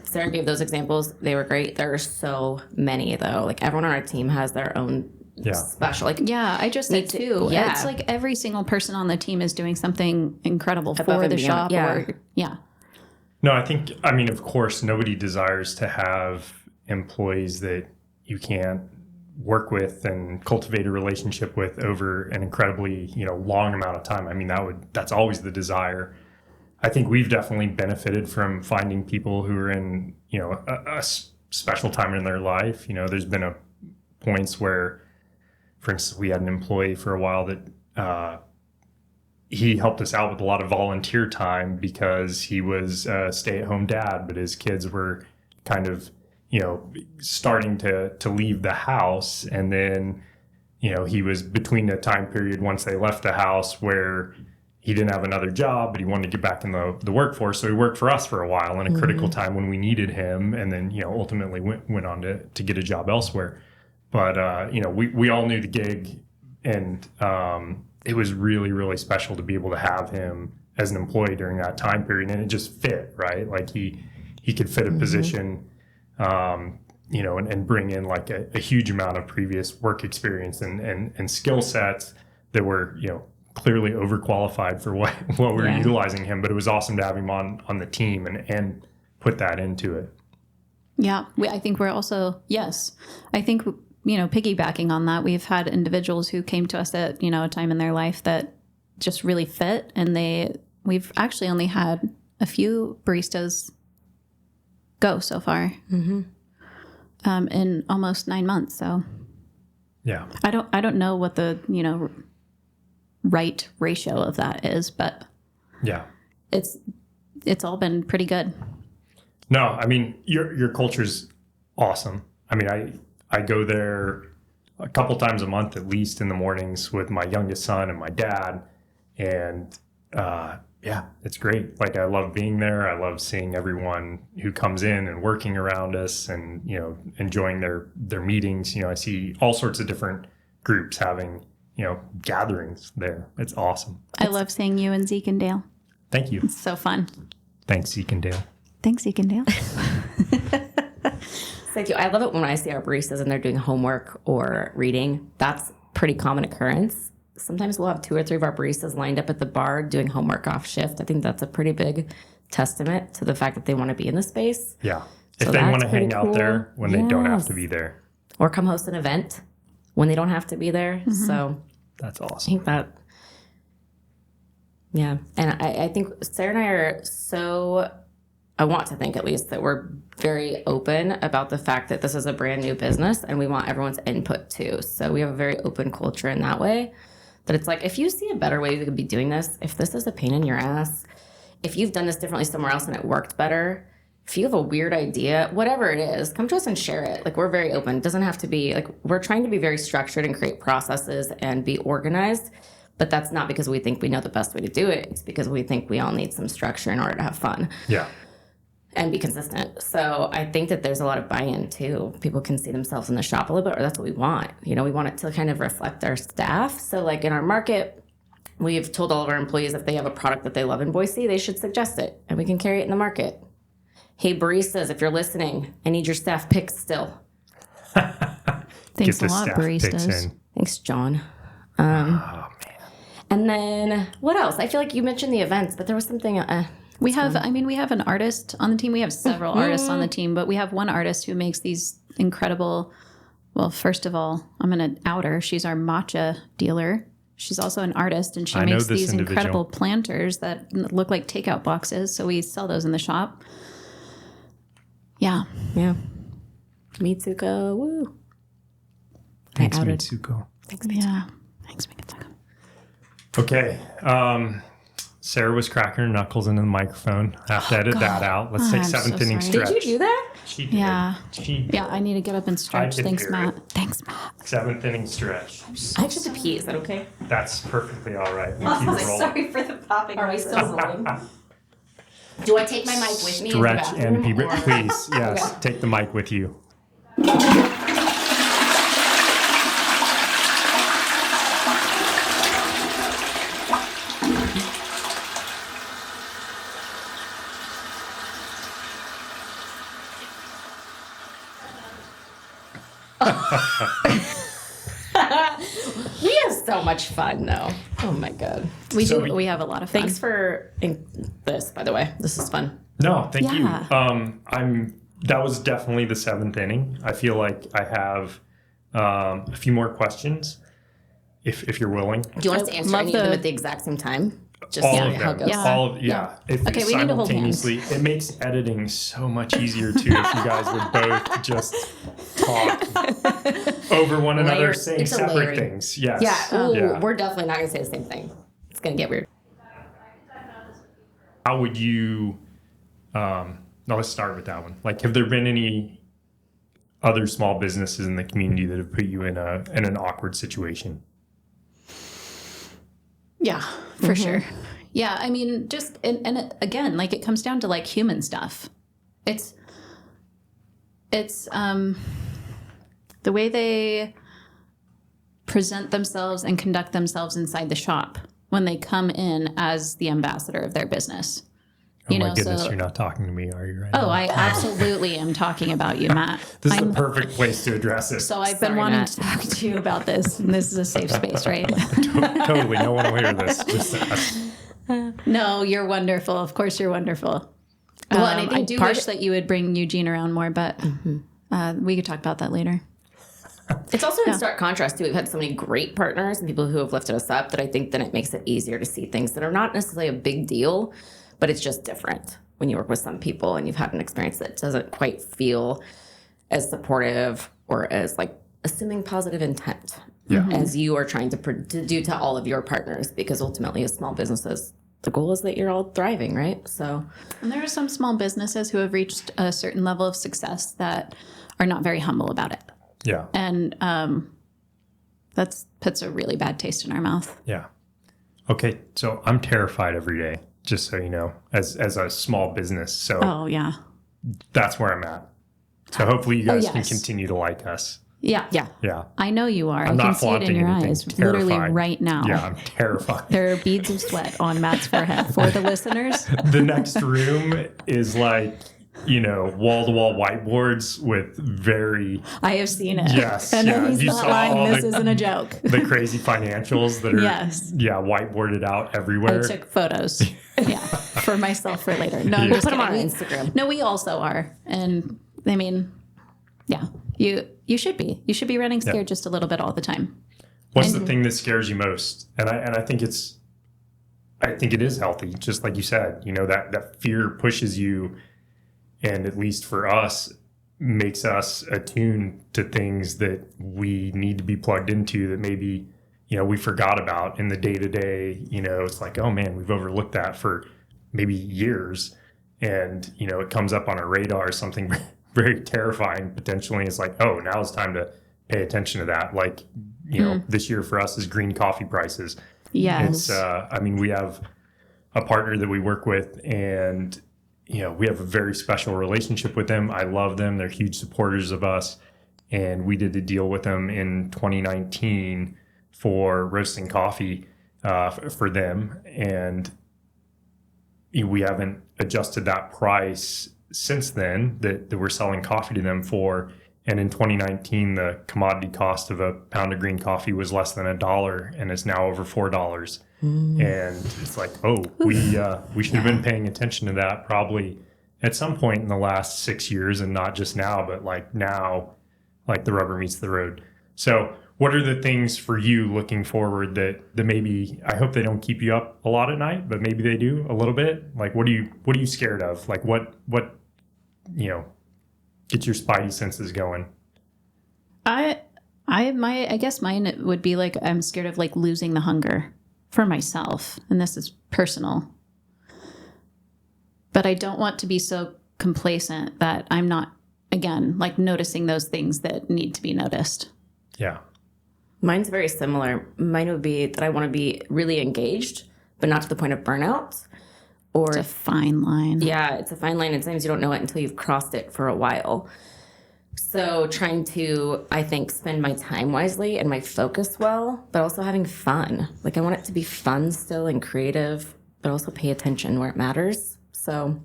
Sarah gave those examples. They were great. There are so many, though. Like everyone on our team has their own special. Like I just did too. Yeah. It's like every single person on the team is doing something incredible Above for and the beyond. shop. No, of course, nobody desires to have employees that you can't work with and cultivate a relationship with over an incredibly, long amount of time. I mean, that's always the desire. I think we've definitely benefited from finding people who are in, a special time in their life. There's been points where, for instance, we had an employee for a while that he helped us out with a lot of volunteer time because he was a stay-at-home dad, but his kids were kind of, starting to leave the house. And then, he was between the time period once they left the house where he didn't have another job, but he wanted to get back in the workforce. So he worked for us for a while in a critical time when we needed him. And then, ultimately went on to get a job elsewhere. But, we all knew the gig, and it was really, really special to be able to have him as an employee during that time period. And it just fit, right? Like he could fit a position, and bring in like a huge amount of previous work experience and skill sets that were, clearly overqualified for what we were utilizing him. But it was awesome to have him on the team and put that into it. Yeah. I think we're also, I think, piggybacking on that, we've had individuals who came to us at, a time in their life that just really fit. And we've actually only had a few baristas go so far in almost 9 months. So yeah, I don't know what the, right ratio of that is, but it's all been pretty good. No, I mean, your culture's awesome. I mean, I go there a couple times a month, at least in the mornings with my youngest son and my dad. And it's great. Like, I love being there. I love seeing everyone who comes in and working around us and, enjoying their meetings. I see all sorts of different groups having, gatherings there. It's awesome. I love seeing you and Zeke and Dale. Thank you. It's so fun. Thanks, Zeke and Dale. Thanks, Zeke and Dale. Thank you. I love it when I see our baristas and they're doing homework or reading. That's pretty common occurrence. Sometimes we'll have 2 or 3 of our baristas lined up at the bar doing homework off shift. I think that's a pretty big testament to the fact that they want to be in the space. Yeah. So if they want to pretty hang out there when they don't have to be there. Or come host an event when they don't have to be there. So that's awesome. I think that, and I think Sarah and I are so, I want to think at least, that we're very open about the fact that this is a brand new business and we want everyone's input too. So we have a very open culture in that way, that it's like, if you see a better way we could be doing this, if this is a pain in your ass, if you've done this differently somewhere else and it worked better, if you have a weird idea, whatever it is, come to us and share it. Like, we're very open. It doesn't have to be, like, we're trying to be very structured and create processes and be organized. But that's not because we think we know the best way to do it. It's because we think we all need some structure in order to have fun. Yeah. And be consistent. So I think that there's a lot of buy-in too. People can see themselves in the shop a little bit, or that's what we want. We want it to kind of reflect our staff. So like in our market, we've told all of our employees if they have a product that they love in Boise, they should suggest it and we can carry it in the market. Hey, baristas, if you're listening, I need your staff picks still. Thanks a lot, baristas. Thanks, John. Oh, man. And then what else? I feel like you mentioned the events, but there was something... we have an artist on the team. We have several artists on the team, but we have one artist who makes these incredible, well, first of all, I'm going to out her. She's our matcha dealer. She's also an artist, and she makes these incredible planters that look like takeout boxes. So we sell those in the shop. Yeah. Mitsuko, woo. Thanks, Mitsuko. Thanks, Mitsuko. Yeah. Thanks, Mitsuko. Okay. Sarah was cracking her knuckles into the microphone. I have to edit that out. Let's take seventh inning stretch. Did you do that? She did. Yeah. She Yeah, I need to get up and stretch. Thanks, Matt. Thanks, Matt. Seventh inning stretch. I have to pee. Is that okay? That's perfectly all right. We'll keep it rolling. Sorry for the popping. Are we still rolling? Do I take my mic with me? Stretch in the and bathroom, pee. Please, yes. Okay. Take the mic with you. We have so much fun, though. Oh my god. We have a lot of fun. Thanks for this, by the way. This is fun. No, thank you. Yeah. That was definitely the seventh inning. I feel like I have a few more questions, if you're willing. Do you want us to answer any of them at the exact same time? Just All see of how it them. goes. Yeah. All of If Okay, we need to hold hands. simultaneously, it makes editing so much easier too. If you guys would both just talk over one another, saying it's a separate layering. things. Yes. Yeah. Ooh, Yeah. we're definitely not going to say the same thing. It's going to get weird. How would you? Now let's start with that one. Like, have there been any other small businesses in the community that have put you in an awkward situation? Yeah, for sure. Yeah, I mean, just and again, like it comes down to like human stuff. It's the way they present themselves and conduct themselves inside the shop when they come in as the ambassador of their business. Oh my goodness, you're not talking to me, are you? Right Oh, now? I absolutely am talking about you, Matt. This is the perfect place to address it. So I've been Sorry, wanting Matt. to talk to you about this, and this is a safe space, right? Totally, no one will hear this. Just us. No, you're wonderful. Of course, you're wonderful. Well, and I I think do part- wish that you would bring Eugene around more, but we could talk about that later. It's also in stark contrast, too. We've had so many great partners and people who have lifted us up that I think then it makes it easier to see things that are not necessarily a big deal, but it's just different when you work with some people and you've had an experience that doesn't quite feel as supportive or as like assuming positive intent as you are trying to do to all of your partners, because ultimately as small businesses, the goal is that you're all thriving, right? So, And there are some small businesses who have reached a certain level of success that are not very humble about it. Yeah. And that puts a really bad taste in our mouth. Yeah. Okay, so I'm terrified every day, just so you know, as a small business. So Oh, yeah. that's where I'm at. So hopefully you guys can yes. continue to like us. Yeah. yeah. Yeah. I know you are. I'm I can not see it in flaunting your anything. eyes. Terrified. Literally right now. Yeah, I'm terrified. There are beads of sweat on Matt's forehead. For the listeners, The next room is like, wall-to-wall whiteboards with very, I have seen it. Yes, And yeah. then he's You not saw lying. all This the- isn't a joke. the crazy financials that are, Yes. whiteboarded out I everywhere. took photos. Yeah. For myself for later. No, I'm Yeah. just Put them on kidding. Instagram. No, we also are. And I mean, yeah, you should be. You should be running scared just a little bit all the time. What's the thing that scares you most? And I think it is healthy, just like you said. That fear pushes you, and at least for us, makes us attuned to things that we need to be plugged into that maybe we forgot about in the day to day. It's like, oh man, we've overlooked that for maybe years, and it comes up on our radar as something very terrifying potentially. It's like, oh, now it's time to pay attention to that. Like, this year for us is green coffee prices. Yes. We have a partner that we work with, and we have a very special relationship with them. I love them. They're huge supporters of us. And we did a deal with them in 2019 for roasting coffee for them. And we haven't adjusted that price since then that we're selling coffee to them for. And in 2019, the commodity cost of a pound of green coffee was less than $1, and it's now over $4. And it's like, we should have been paying attention to that probably at some point in the last 6 years, and not just now, but like now, like the rubber meets the road. So what are the things for you looking forward that maybe, I hope they don't keep you up a lot at night, but maybe they do a little bit? Like, what are you scared of? Like what gets your spidey senses going? I guess mine would be like, I'm scared of like losing the hunger for myself. And this is personal. But I don't want to be so complacent that I'm not, again, like noticing those things that need to be noticed. Yeah. Mine's very similar. Mine would be that I want to be really engaged, but not to the point of burnout. Or It's a fine line. Yeah, it's a fine line. And sometimes you don't know it until you've crossed it for a while. So trying to, I think, spend my time wisely and my focus well, but also having fun. Like I want it to be fun still and creative, but also pay attention where it matters. So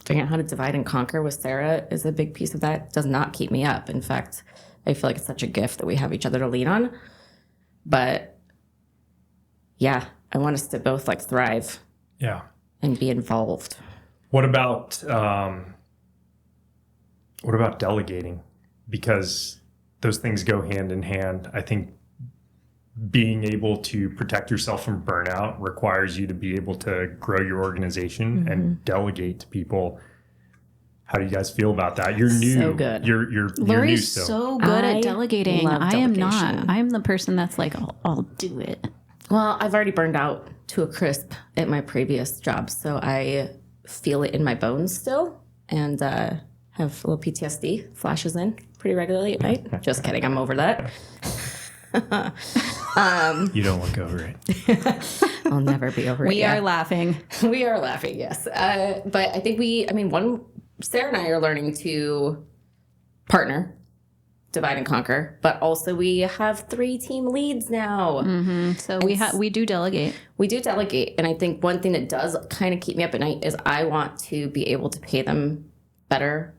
figuring out how to divide and conquer with Sarah is a big piece of that. It does not keep me up. In fact, I feel like it's such a gift that we have each other to lean on. But yeah, I want us to both like thrive. Yeah. And be involved. What about delegating? Because those things go hand in hand. I think being able to protect yourself from burnout requires you to be able to grow your organization and delegate to people. How do you guys feel about that? You're new. So good. You're new Laurie's still. so good at delegating. love I am delegation. not. I'm the person that's like, I'll do it. Well, I've already burned out to a crisp at my previous job, so I feel it in my bones still, and have a little PTSD flashes in pretty regularly at night. Just kidding, I'm over that. You don't look over it. I'll never be over it. We are laughing. We are laughing, yes. But I think Sarah and I are learning to partner, divide and conquer, but also we have 3 team leads now. So we do delegate. We do delegate. And I think one thing that does kind of keep me up at night is I want to be able to pay them better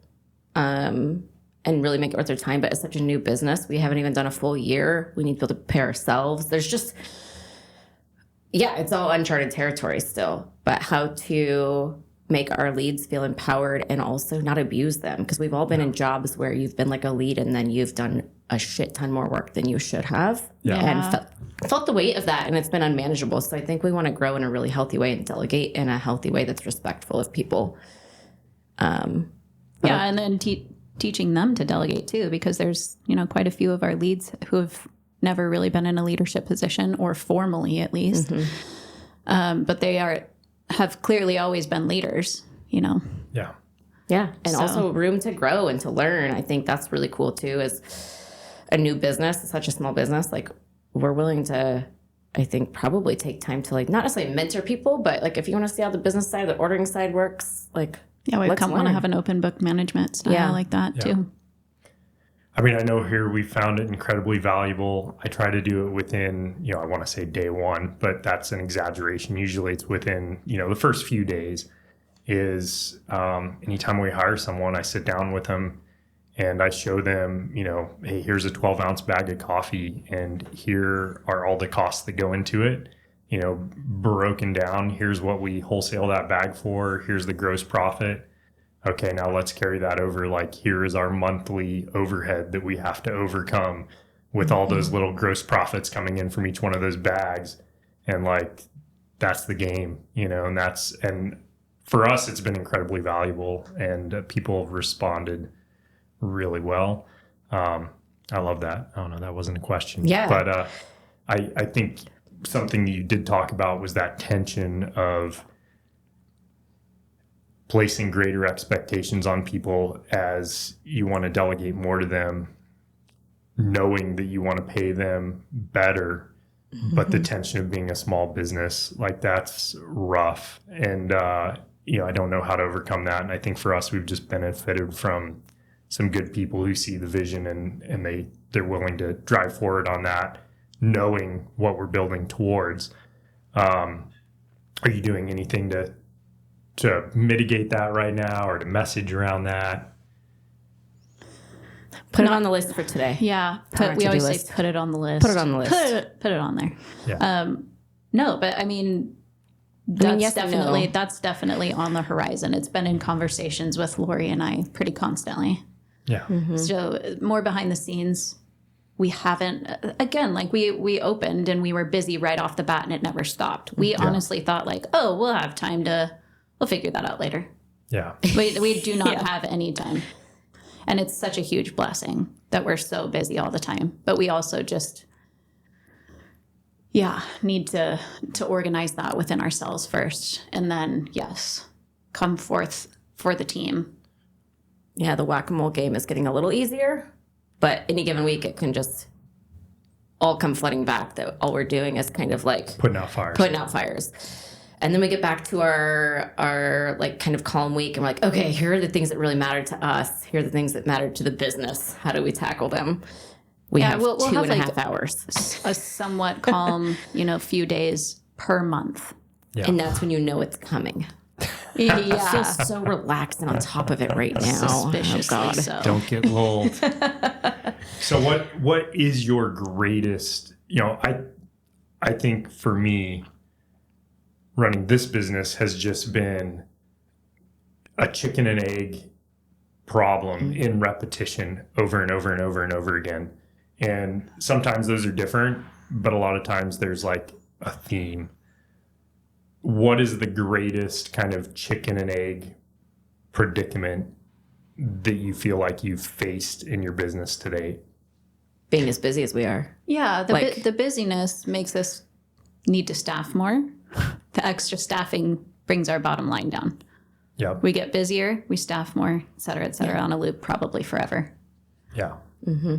and really make it worth their time. But it's such a new business. We haven't even done a full year. We need to be able to pay ourselves. There's just, it's all uncharted territory still. But how to make our leads feel empowered and also not abuse them. Because we've all been in jobs where you've been like a lead and then you've done a shit ton more work than you should have. Yeah. And felt the weight of that, and it's been unmanageable. So I think we want to grow in a really healthy way and delegate in a healthy way that's respectful of people. And then teaching them to delegate too, because there's, quite a few of our leads who have never really been in a leadership position, or formally at least. But they have clearly always been leaders, Yeah. Yeah. And also room to grow and to learn. I think that's really cool too, is a new business, such a small business. Like we're willing to, I think, probably take time to like, not necessarily mentor people, but like if you want to see how the business side, the ordering side works, like, we want to have an open book management style like that too. I mean, I know here we found it incredibly valuable. I try to do it within, I want to say day one, but that's an exaggeration. Usually it's within, the first few days is anytime we hire someone, I sit down with them and I show them, hey, here's a 12-ounce bag of coffee and here are all the costs that go into it, broken down. Here's what we wholesale that bag for. Here's the gross profit. Okay, now let's carry that over. Like, here is our monthly overhead that we have to overcome with all those little gross profits coming in from each one of those bags. And like, that's the game, and for us, it's been incredibly valuable and people have responded really well. I love that. I don't know, that wasn't a question. Yeah. But I think something you did talk about was that tension of placing greater expectations on people as you want to delegate more to them, knowing that you want to pay them better, but the tension of being a small business, like that's rough. And, I don't know how to overcome that. And I think for us, we've just benefited from some good people who see the vision and they're willing to drive forward on that, knowing what we're building towards. Are you doing anything to mitigate that right now or to message around that? Put it on the list for today. Yeah. We always say put it on the list. Put it on the list. Put it on there. Yeah. No, but I mean, that's definitely on the horizon. It's been in conversations with Laurie and I pretty constantly. Yeah. Mm-hmm. So more behind the scenes. We haven't, again, like we opened and we were busy right off the bat and it never stopped. We honestly thought like, oh, we'll have time we'll figure that out later. Yeah. We do not have any time. And it's such a huge blessing that we're so busy all the time. But we also just, need to organize that within ourselves first. And then, yes, come forth for the team. Yeah, the whack-a-mole game is getting a little easier. But any given week, it can just all come flooding back that all we're doing is kind of like Putting out fires. And then we get back to our like kind of calm week and we're like, okay, here are the things that really matter to us. Here are the things that matter to the business. How do we tackle them? We have we'll two have and a half hours. A somewhat calm, few days per month. Yeah. And that's when you know it's coming. Yeah. I feel so relaxed and on top of it right now. Suspiciously Oh, God. so. Don't get lulled. So what is your greatest, I think for me, running this business has just been a chicken and egg problem in repetition over and over and over and over again. And sometimes those are different, but a lot of times there's like a theme. What is the greatest kind of chicken and egg predicament that you feel like you've faced in your business today? Being as busy as we are. Yeah, the busyness makes us need to staff more. The extra staffing brings our bottom line down. Yep. We get busier, we staff more, et cetera, on a loop probably forever. Yeah. Mm-hmm.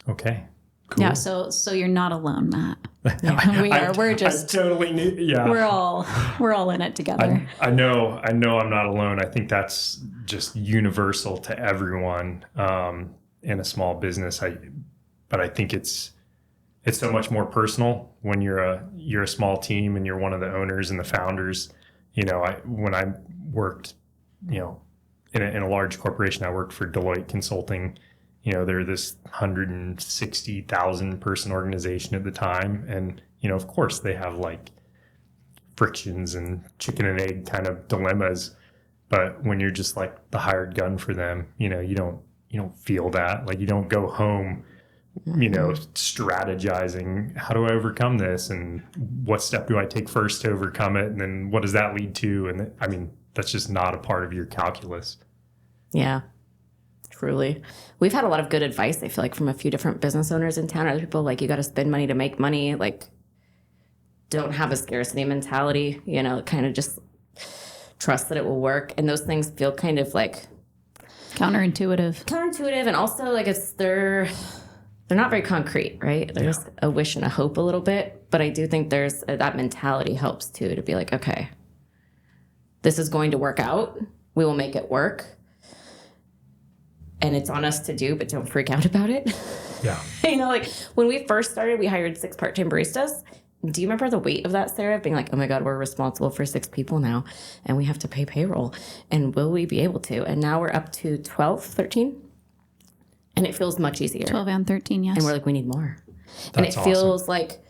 Okay. Cool. Yeah, so you're not alone, Matt. We're just I totally knew. Yeah. we're all in it together. I know I'm not alone. I think that's just universal to everyone in a small business. But I think it's so much more personal when you're a small team and you're one of the owners and the founders. When I worked, in a large corporation, I worked for Deloitte Consulting. They're this 160,000 person organization at the time. And, of course they have like frictions and chicken and egg kind of dilemmas. But when you're just like the hired gun for them, you don't feel that. Like you don't go home, strategizing, how do I overcome this? And what step do I take first to overcome it? And then what does that lead to? And that's just not a part of your calculus. Yeah. Truly. We've had a lot of good advice, I feel like, from a few different business owners in town. Other people like, you got to spend money to make money. Like, don't have a scarcity mentality, kind of just trust that it will work. And those things feel kind of like Counterintuitive. And also like they're not very concrete, right? They're just a wish and a hope a little bit. But I do think there's that mentality helps too, to be like, okay, this is going to work out. We will make it work. And it's on us to do, but don't freak out about it. Yeah. Like when we first started, we hired 6 part-time baristas. Do you remember the weight of that, Sarah? Being like, oh my God, we're responsible for 6 people now and we have to pay payroll. And will we be able to? And now we're up to 12, 13. And it feels much easier. 12 and 13, yes. And we're like, we need more. And it feels like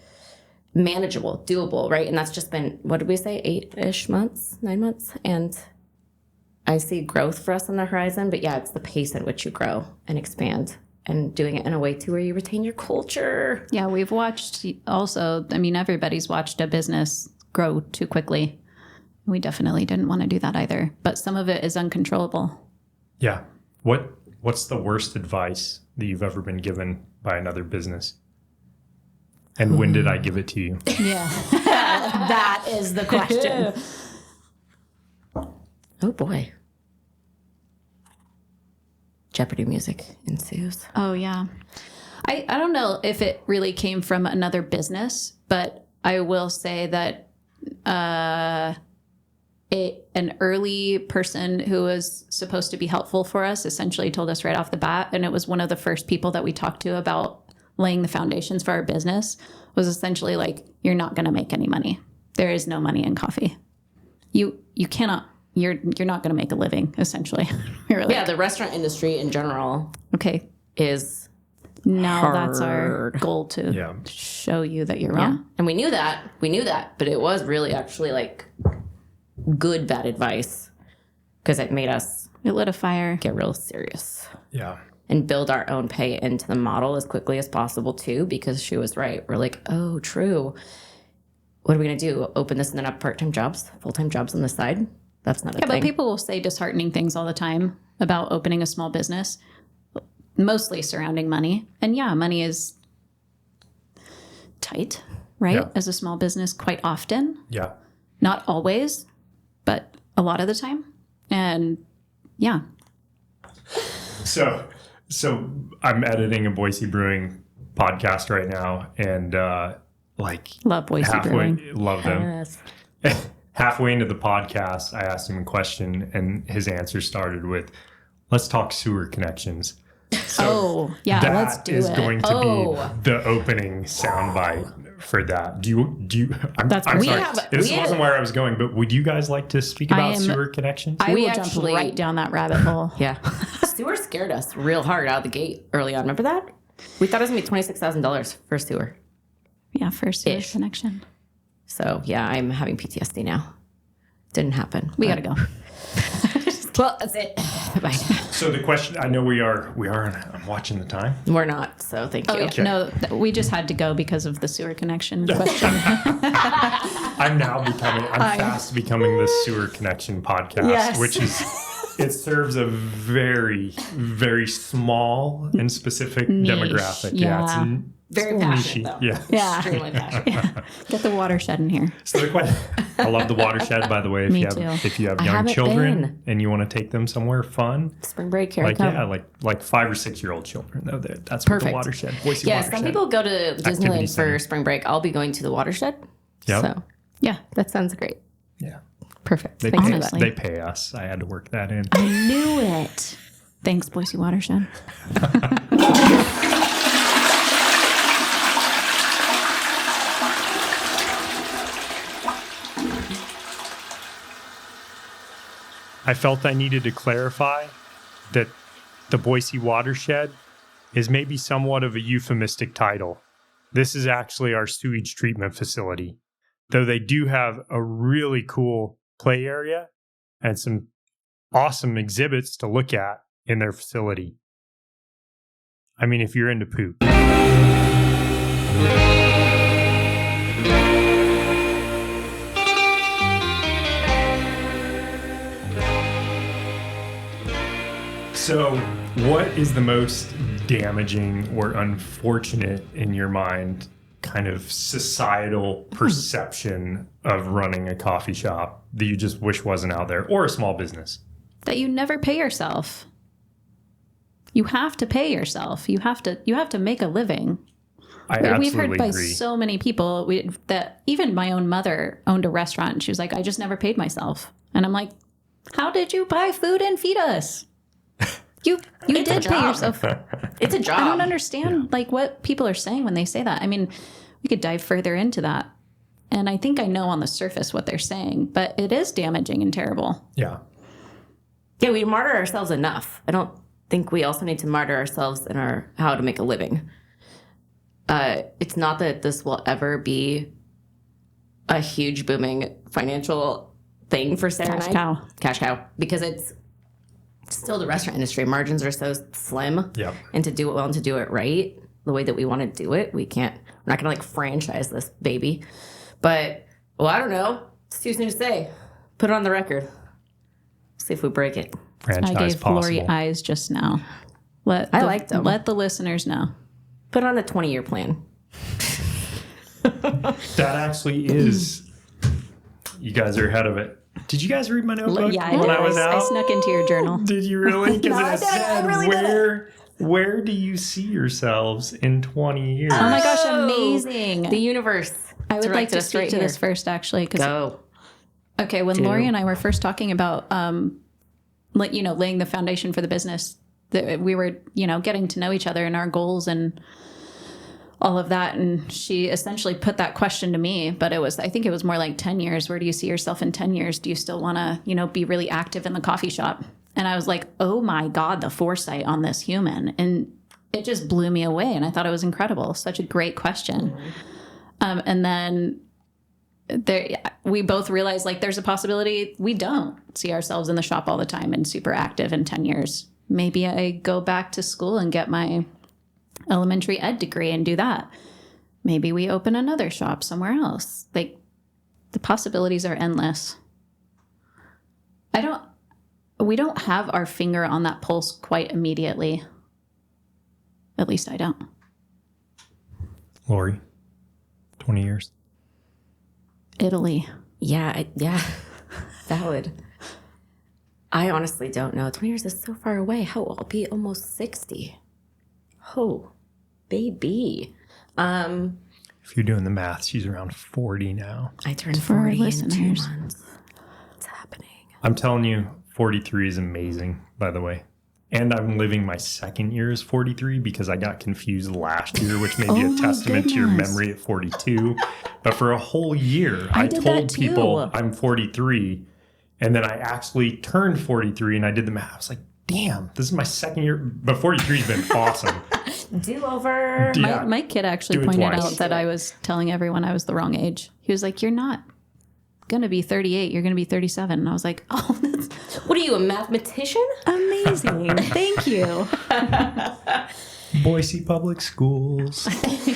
manageable, doable, right? And that's just been, what did we say, 8-ish months, 9 months? And I see growth for us on the horizon, but yeah, it's the pace at which you grow and expand and doing it in a way too where you retain your culture. Yeah, we've watched also, everybody's watched a business grow too quickly. We definitely didn't want to do that either, but some of it is uncontrollable. Yeah. What's the worst advice that you've ever been given by another business? And when did I give it to you? Yeah, that is the question. Oh boy. Jeopardy music ensues. Oh yeah. I don't know if it really came from another business, but I will say that an early person who was supposed to be helpful for us essentially told us right off the bat, and it was one of the first people that we talked to about laying the foundations for our business, was essentially like, you're not going to make any money. There is no money in coffee. You cannot, you're not going to make a living, essentially. Yeah, the restaurant industry in general is that's our goal to show you that you're wrong. Yeah. And we knew that, but it was really actually like good bad advice, because it made us lit a fire, get real serious. Yeah. And build our own pay into the model as quickly as possible too, because she was right. We're like, oh, true. What are we going to do? Open this and then have part-time jobs, full-time jobs on the side? That's not a thing. But people will say disheartening things all the time about opening a small business, mostly surrounding money. And yeah, money is tight, right? Yeah. As a small business, quite often. Yeah. Not always, but a lot of the time. And yeah. So I'm editing a Boise Brewing podcast right now, and love Boise Brewing. Love them. Yes. Halfway into the podcast, I asked him a question, and his answer started with, "Let's talk sewer connections." So let's do it. That is going to be the opening soundbite for that. Do you? I'm sorry. This wasn't where I was going, but would you guys like to speak about sewer connections? I will jump right down that rabbit hole. Yeah. Sewer scared us real hard out of the gate early on. Remember that? We thought it was going to be $26,000 for sewer. Yeah, for sewer connection. So, yeah, I'm having PTSD now. Didn't happen. We got to go. Well, that's it. Bye. So the question, I know we are, I'm watching the time. We're not, so thank you. Yeah. Okay. No, we just had to go because of the sewer connection question. I'm fast becoming the sewer connection podcast, which is, it serves a very, very small and specific demographic. Yeah. It's very passionate, though. Yeah. Extremely passionate. Get the watershed in here. So the question, I love the watershed, by the way. If you have young children and you want to take them somewhere fun, spring break here, like 5 or 6 year old children. No, that's perfect. The watershed. Boise watershed. Some people go to Disneyland for spring break. I'll be going to the watershed. Yep. So yeah, that sounds great. Yeah. Perfect. They pay us. I had to work that in. I knew it. Thanks, Boise Watershed. I felt I needed to clarify that the Boise Watershed is maybe somewhat of a euphemistic title. This is actually our sewage treatment facility, though they do have a really cool play area and some awesome exhibits to look at in their facility. I mean, if you're into poop. So, what is the most damaging or unfortunate in your mind kind of societal perception of running a coffee shop that you just wish wasn't out there, or a small business? That you never pay yourself. You have to pay yourself. You have to make a living. We've heard by so many people that even my own mother owned a restaurant, and she was like, I just never paid myself. And I'm like, how did you buy food and feed us? You did pay yourself. It's a job. I don't understand what people are saying when they say that. I mean, we could dive further into that. And I think I know on the surface what they're saying, but it is damaging and terrible. Yeah. Yeah, we martyr ourselves enough. I don't think we also need to martyr ourselves in our how to make a living. It's not that this will ever be a huge booming financial thing for Sarah and I. Cash cow. Because it's still the restaurant industry. Margins are so slim. Yep. And to do it well and to do it right, the way that we want to do it, we're not going to franchise this baby. But, I don't know. It's too soon to say. Put it on the record. See if we break it. Franchise I gave possible. Laurie eyes just now. I liked them. Let the listeners know. Put it on the 20-year plan. That actually is. You guys are ahead of it. Did you guys read my notebook Yeah, when I was out? I snuck into your journal. Did you really? Because it said Where do you see yourselves in 20 years? Oh my gosh, amazing. The universe. I would like to speak to this first, actually. Go. Okay, when Laurie and I were first talking about, laying the foundation for the business, that we were, getting to know each other and our goals and all of that. And she essentially put that question to me, but I think it was more like 10 years. Where do you see yourself in 10 years? Do you still want to, be really active in the coffee shop? And I was like, oh my God, the foresight on this human. And it just blew me away. And I thought it was incredible. Such a great question. And then we both realized there's a possibility we don't see ourselves in the shop all the time and super active in 10 years. Maybe I go back to school and get my elementary ed degree and do that. Maybe we open another shop somewhere else. The possibilities are endless. We don't have our finger on that pulse quite immediately. At least I don't. Laurie, 20 years. Italy. Yeah. Valid. I honestly don't know. 20 years is so far away. I'll be almost 60. Oh, baby. If you're doing the math, she's around 40 now. I turned For our 40 in 2 listeners. months. What's happening? I'm telling you, 43 is amazing, by the way. And I'm living my second year as 43 because I got confused last year, which may be Oh a my testament to your goodness. memory at 42. But for a whole year, I did told that too. people I'm 43. And then I actually turned 43 and I did the math. I was like, damn, this is my second year. But 43 has been awesome. Do-over. Yeah. My kid actually Do it pointed twice. out that I was telling everyone I was the wrong age. He was like, you're not going to be 38. You're going to be 37. And I was like, oh, that's What are you, a mathematician? amazing. Thank you. Boise Public Schools,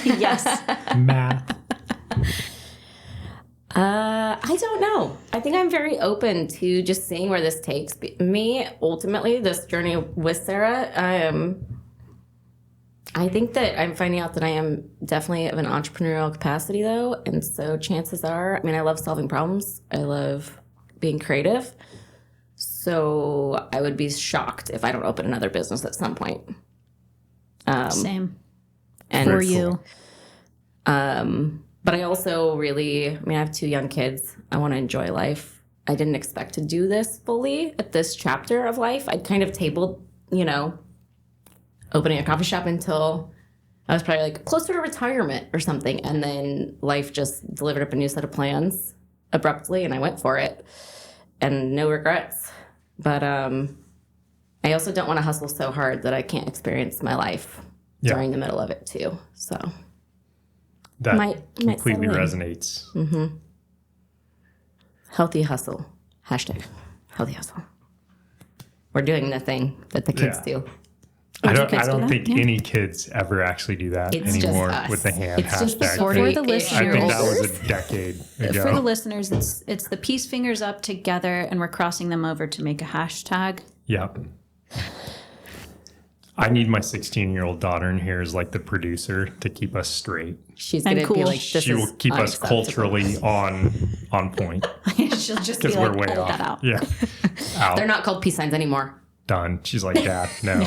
Yes. math. I don't know. I think I'm very open to just seeing where this takes me. Ultimately, this journey with Sarah, I think that I'm finding out that I am definitely of an entrepreneurial capacity, though. And so chances are, I love solving problems. I love being creative. So I would be shocked if I don't open another business at some point. Same. And For you. But I also really, I have 2 young kids. I want to enjoy life. I didn't expect to do this fully at this chapter of life. I'd kind of tabled, opening a coffee shop until I was probably closer to retirement or something. And then life just delivered up a new set of plans abruptly and I went for it. And no regrets. But I also don't want to hustle so hard that I can't experience my life during the middle of it too. So That might completely settle in. resonates. Healthy hustle. Hashtag healthy hustle. We're doing the thing that the kids do. I your kids do don't that? think Yeah. any kids ever actually do that It's just anymore us. with the hand It's just the hashtag. sort For of- the I think listeners, that was a decade ago. for the listeners, it's the peace fingers up together and we're crossing them over to make a hashtag. Yep. I need my 16-year-old daughter in here as the producer to keep us straight. She's And going to be cool. like, this She will is keep us unacceptable. culturally on point She'll just be because like, we're way edit off. that out. Yeah. Out. They're not called peace signs anymore. Done. She's like, Dad, no.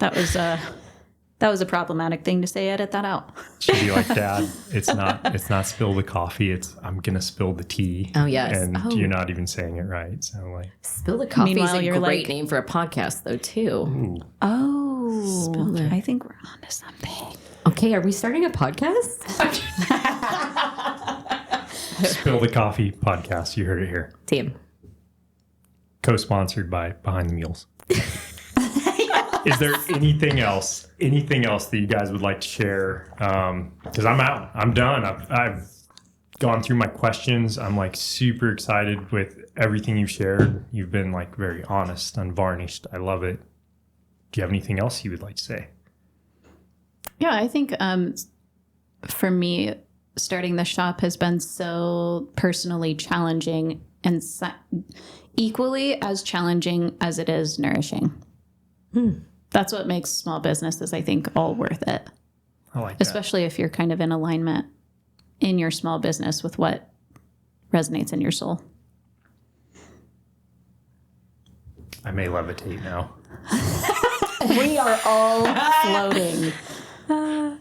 That was a problematic thing to say. Edit that out. She'd be like, Dad, it's not spill the coffee. It's I'm gonna spill the tea. Oh, yes. And Oh. you're not even saying it right. So Spill the coffee is Meanwhile, a you're great like- name for a podcast, though, too. Oh, I think we're on to something. Okay, are we starting a podcast? Spill the Coffee podcast. You heard it here. Team. Co-sponsored by Behind the Mules. Is there anything else that you guys would like to share? Because I'm out. I'm done. I've gone through my questions. I'm super excited with everything you've shared. You've been very honest, unvarnished. I love it. Do you have anything else you would like to say? Yeah, I think for me, starting the shop has been so personally challenging and equally as challenging as it is nourishing. That's what makes small businesses, I think, all worth it. I like that. Especially if you're kind of in alignment in your small business with what resonates in your soul. I may levitate now. We are all floating. I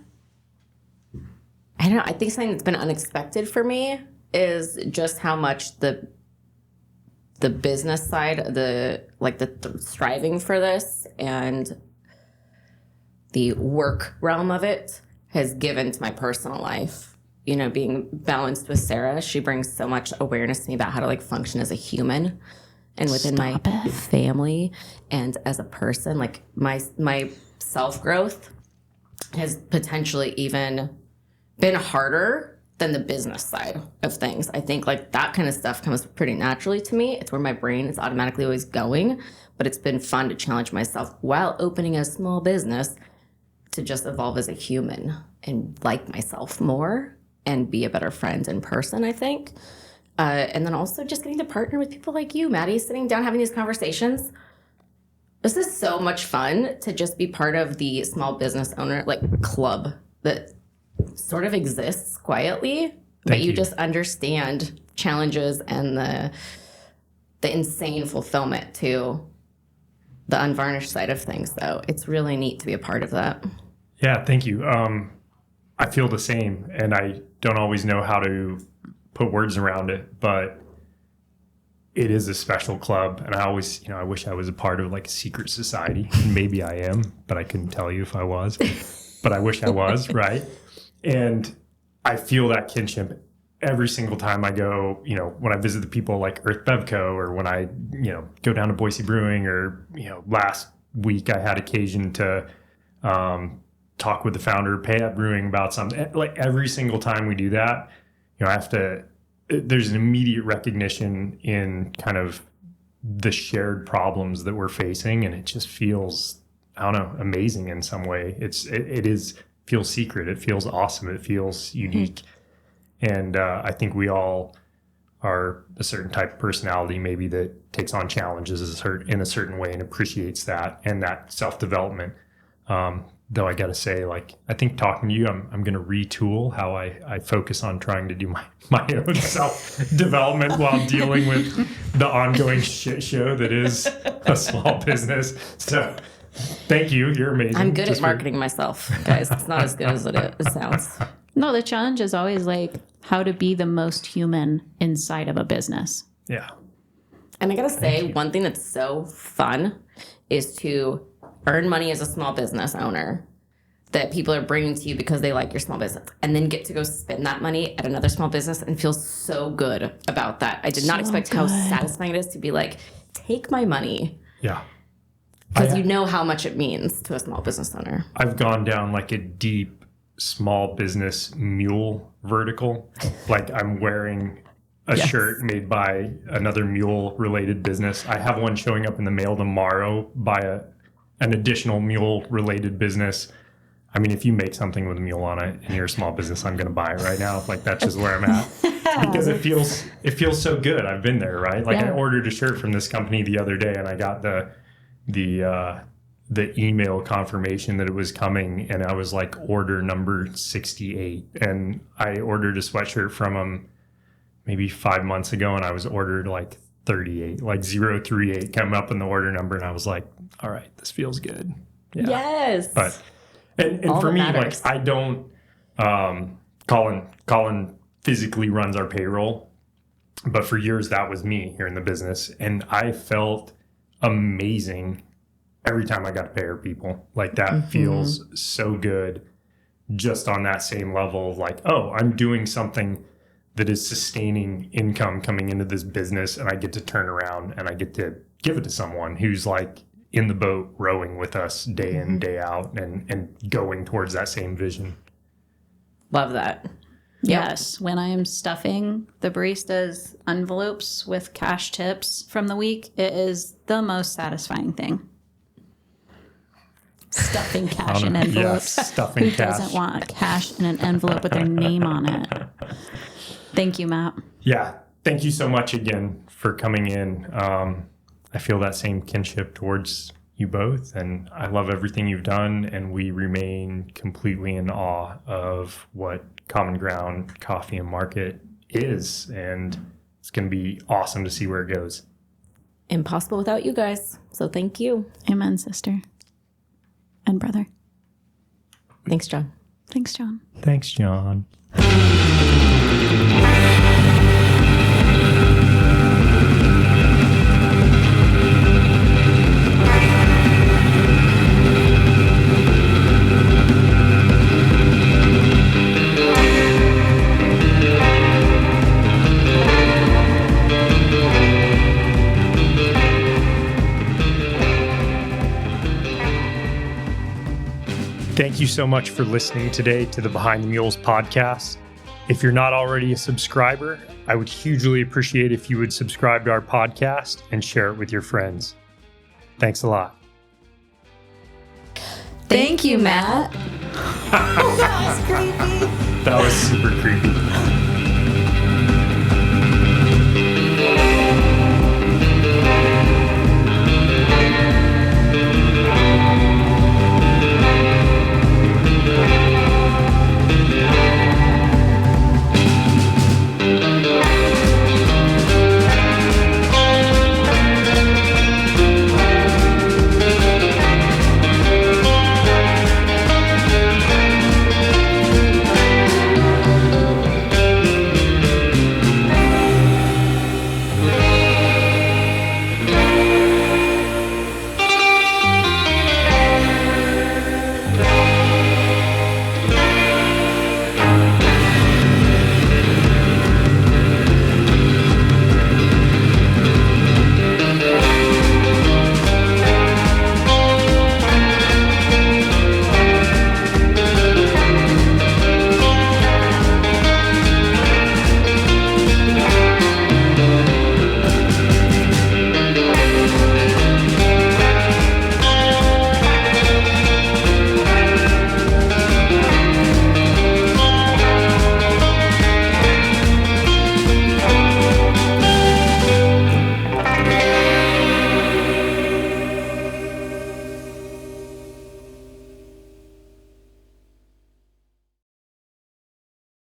don't know. I think something that's been unexpected for me is just how much the business side, the striving for this and the work realm of it has given to my personal life. You know, being balanced with Sarah, she brings so much awareness to me about how to function as a human and within my family and as a person. Like my self-growth has potentially even been harder than the business side of things. I think that kind of stuff comes pretty naturally to me. It's where my brain is automatically always going, but it's been fun to challenge myself while opening a small business to just evolve as a human and like myself more and be a better friend in person, I think. And then also just getting to partner with people like you, Maddie, sitting down, having these conversations. This is so much fun to just be part of the small business owner club that sort of exists quietly, but you just understand challenges and the insane fulfillment to the unvarnished side of things, though. It's really neat to be a part of that. Yeah, thank you. I feel the same, and I don't always know how to put words around it, but it is a special club, and I always, I wish I was a part of a secret society. Maybe I am, but I couldn't tell you if I was. But I wish I was, right? And I feel that kinship every single time I go, when I visit the people like Earth Bevco, or when I, go down to Boise Brewing, or, last week I had occasion to talk with the founder of Payat Brewing about something. Every single time we do that, there's an immediate recognition in kind of the shared problems that we're facing. And it just feels, I don't know, amazing in some way. Feels secret. It feels awesome. It feels unique. And I think we all are a certain type of personality maybe that takes on challenges in a certain way and appreciates that and that self-development. Though I got to say, I think talking to you, I'm going to retool how I focus on trying to do my own self-development while dealing with the ongoing shit show that is a small business. So thank you. You're amazing. I'm good at marketing myself, guys. It's not as good as it sounds. No, the challenge is always how to be the most human inside of a business. Yeah. And I got to say, one thing that's so fun is to earn money as a small business owner that people are bringing to you because they like your small business, and then get to go spend that money at another small business and feel so good about that. I did not expect how satisfying it is to be take my money. Yeah. Because you know how much it means to a small business owner. I've gone down a deep small business mule vertical. I'm wearing a shirt made by another mule related business. I have one showing up in the mail tomorrow by an additional mule related business. I mean, if you make something with a mule on it and you're a small business, I'm going to buy it right now. That's just where I'm at because it feels so good. I've been there, right? I ordered a shirt from this company the other day, and I got the email confirmation that it was coming, and I was order number 68, and I ordered a sweatshirt from them maybe 5 months ago, and I was ordered 38, 038 come up in the order number, and I was like, all right, this feels good. Yeah. Yes. But and for me, I don't Colin physically runs our payroll, but for years that was me here in the business, and I felt amazing every time I got to pay our people. That feels so good, just on that same level of oh, I'm doing something that is sustaining income coming into this business, and I get to turn around and I get to give it to someone who's in the boat rowing with us day in, day out, and going towards that same vision. Love that. Yes. When I'm stuffing the barista's envelopes with cash tips from the week, it is the most satisfying thing. Stuffing cash in envelopes. Yes, stuffing Who cash. doesn't want cash in an envelope with their name on it? Thank you, Matt. Yeah. Thank you so much again for coming in. I feel that same kinship towards you both, and I love everything you've done, and we remain completely in awe of what Common Ground Coffee and Market is, and it's going to be awesome to see where it goes. Impossible without you guys, so thank you. Amen, sister. and brother. Thanks, John. Thanks, John. Thanks, John. Thank you so much for listening today to the Behind the Mules podcast. If you're not already a subscriber, I would hugely appreciate if you would subscribe to our podcast and share it with your friends. Thanks a lot. Thank you, Matt. That was super creepy.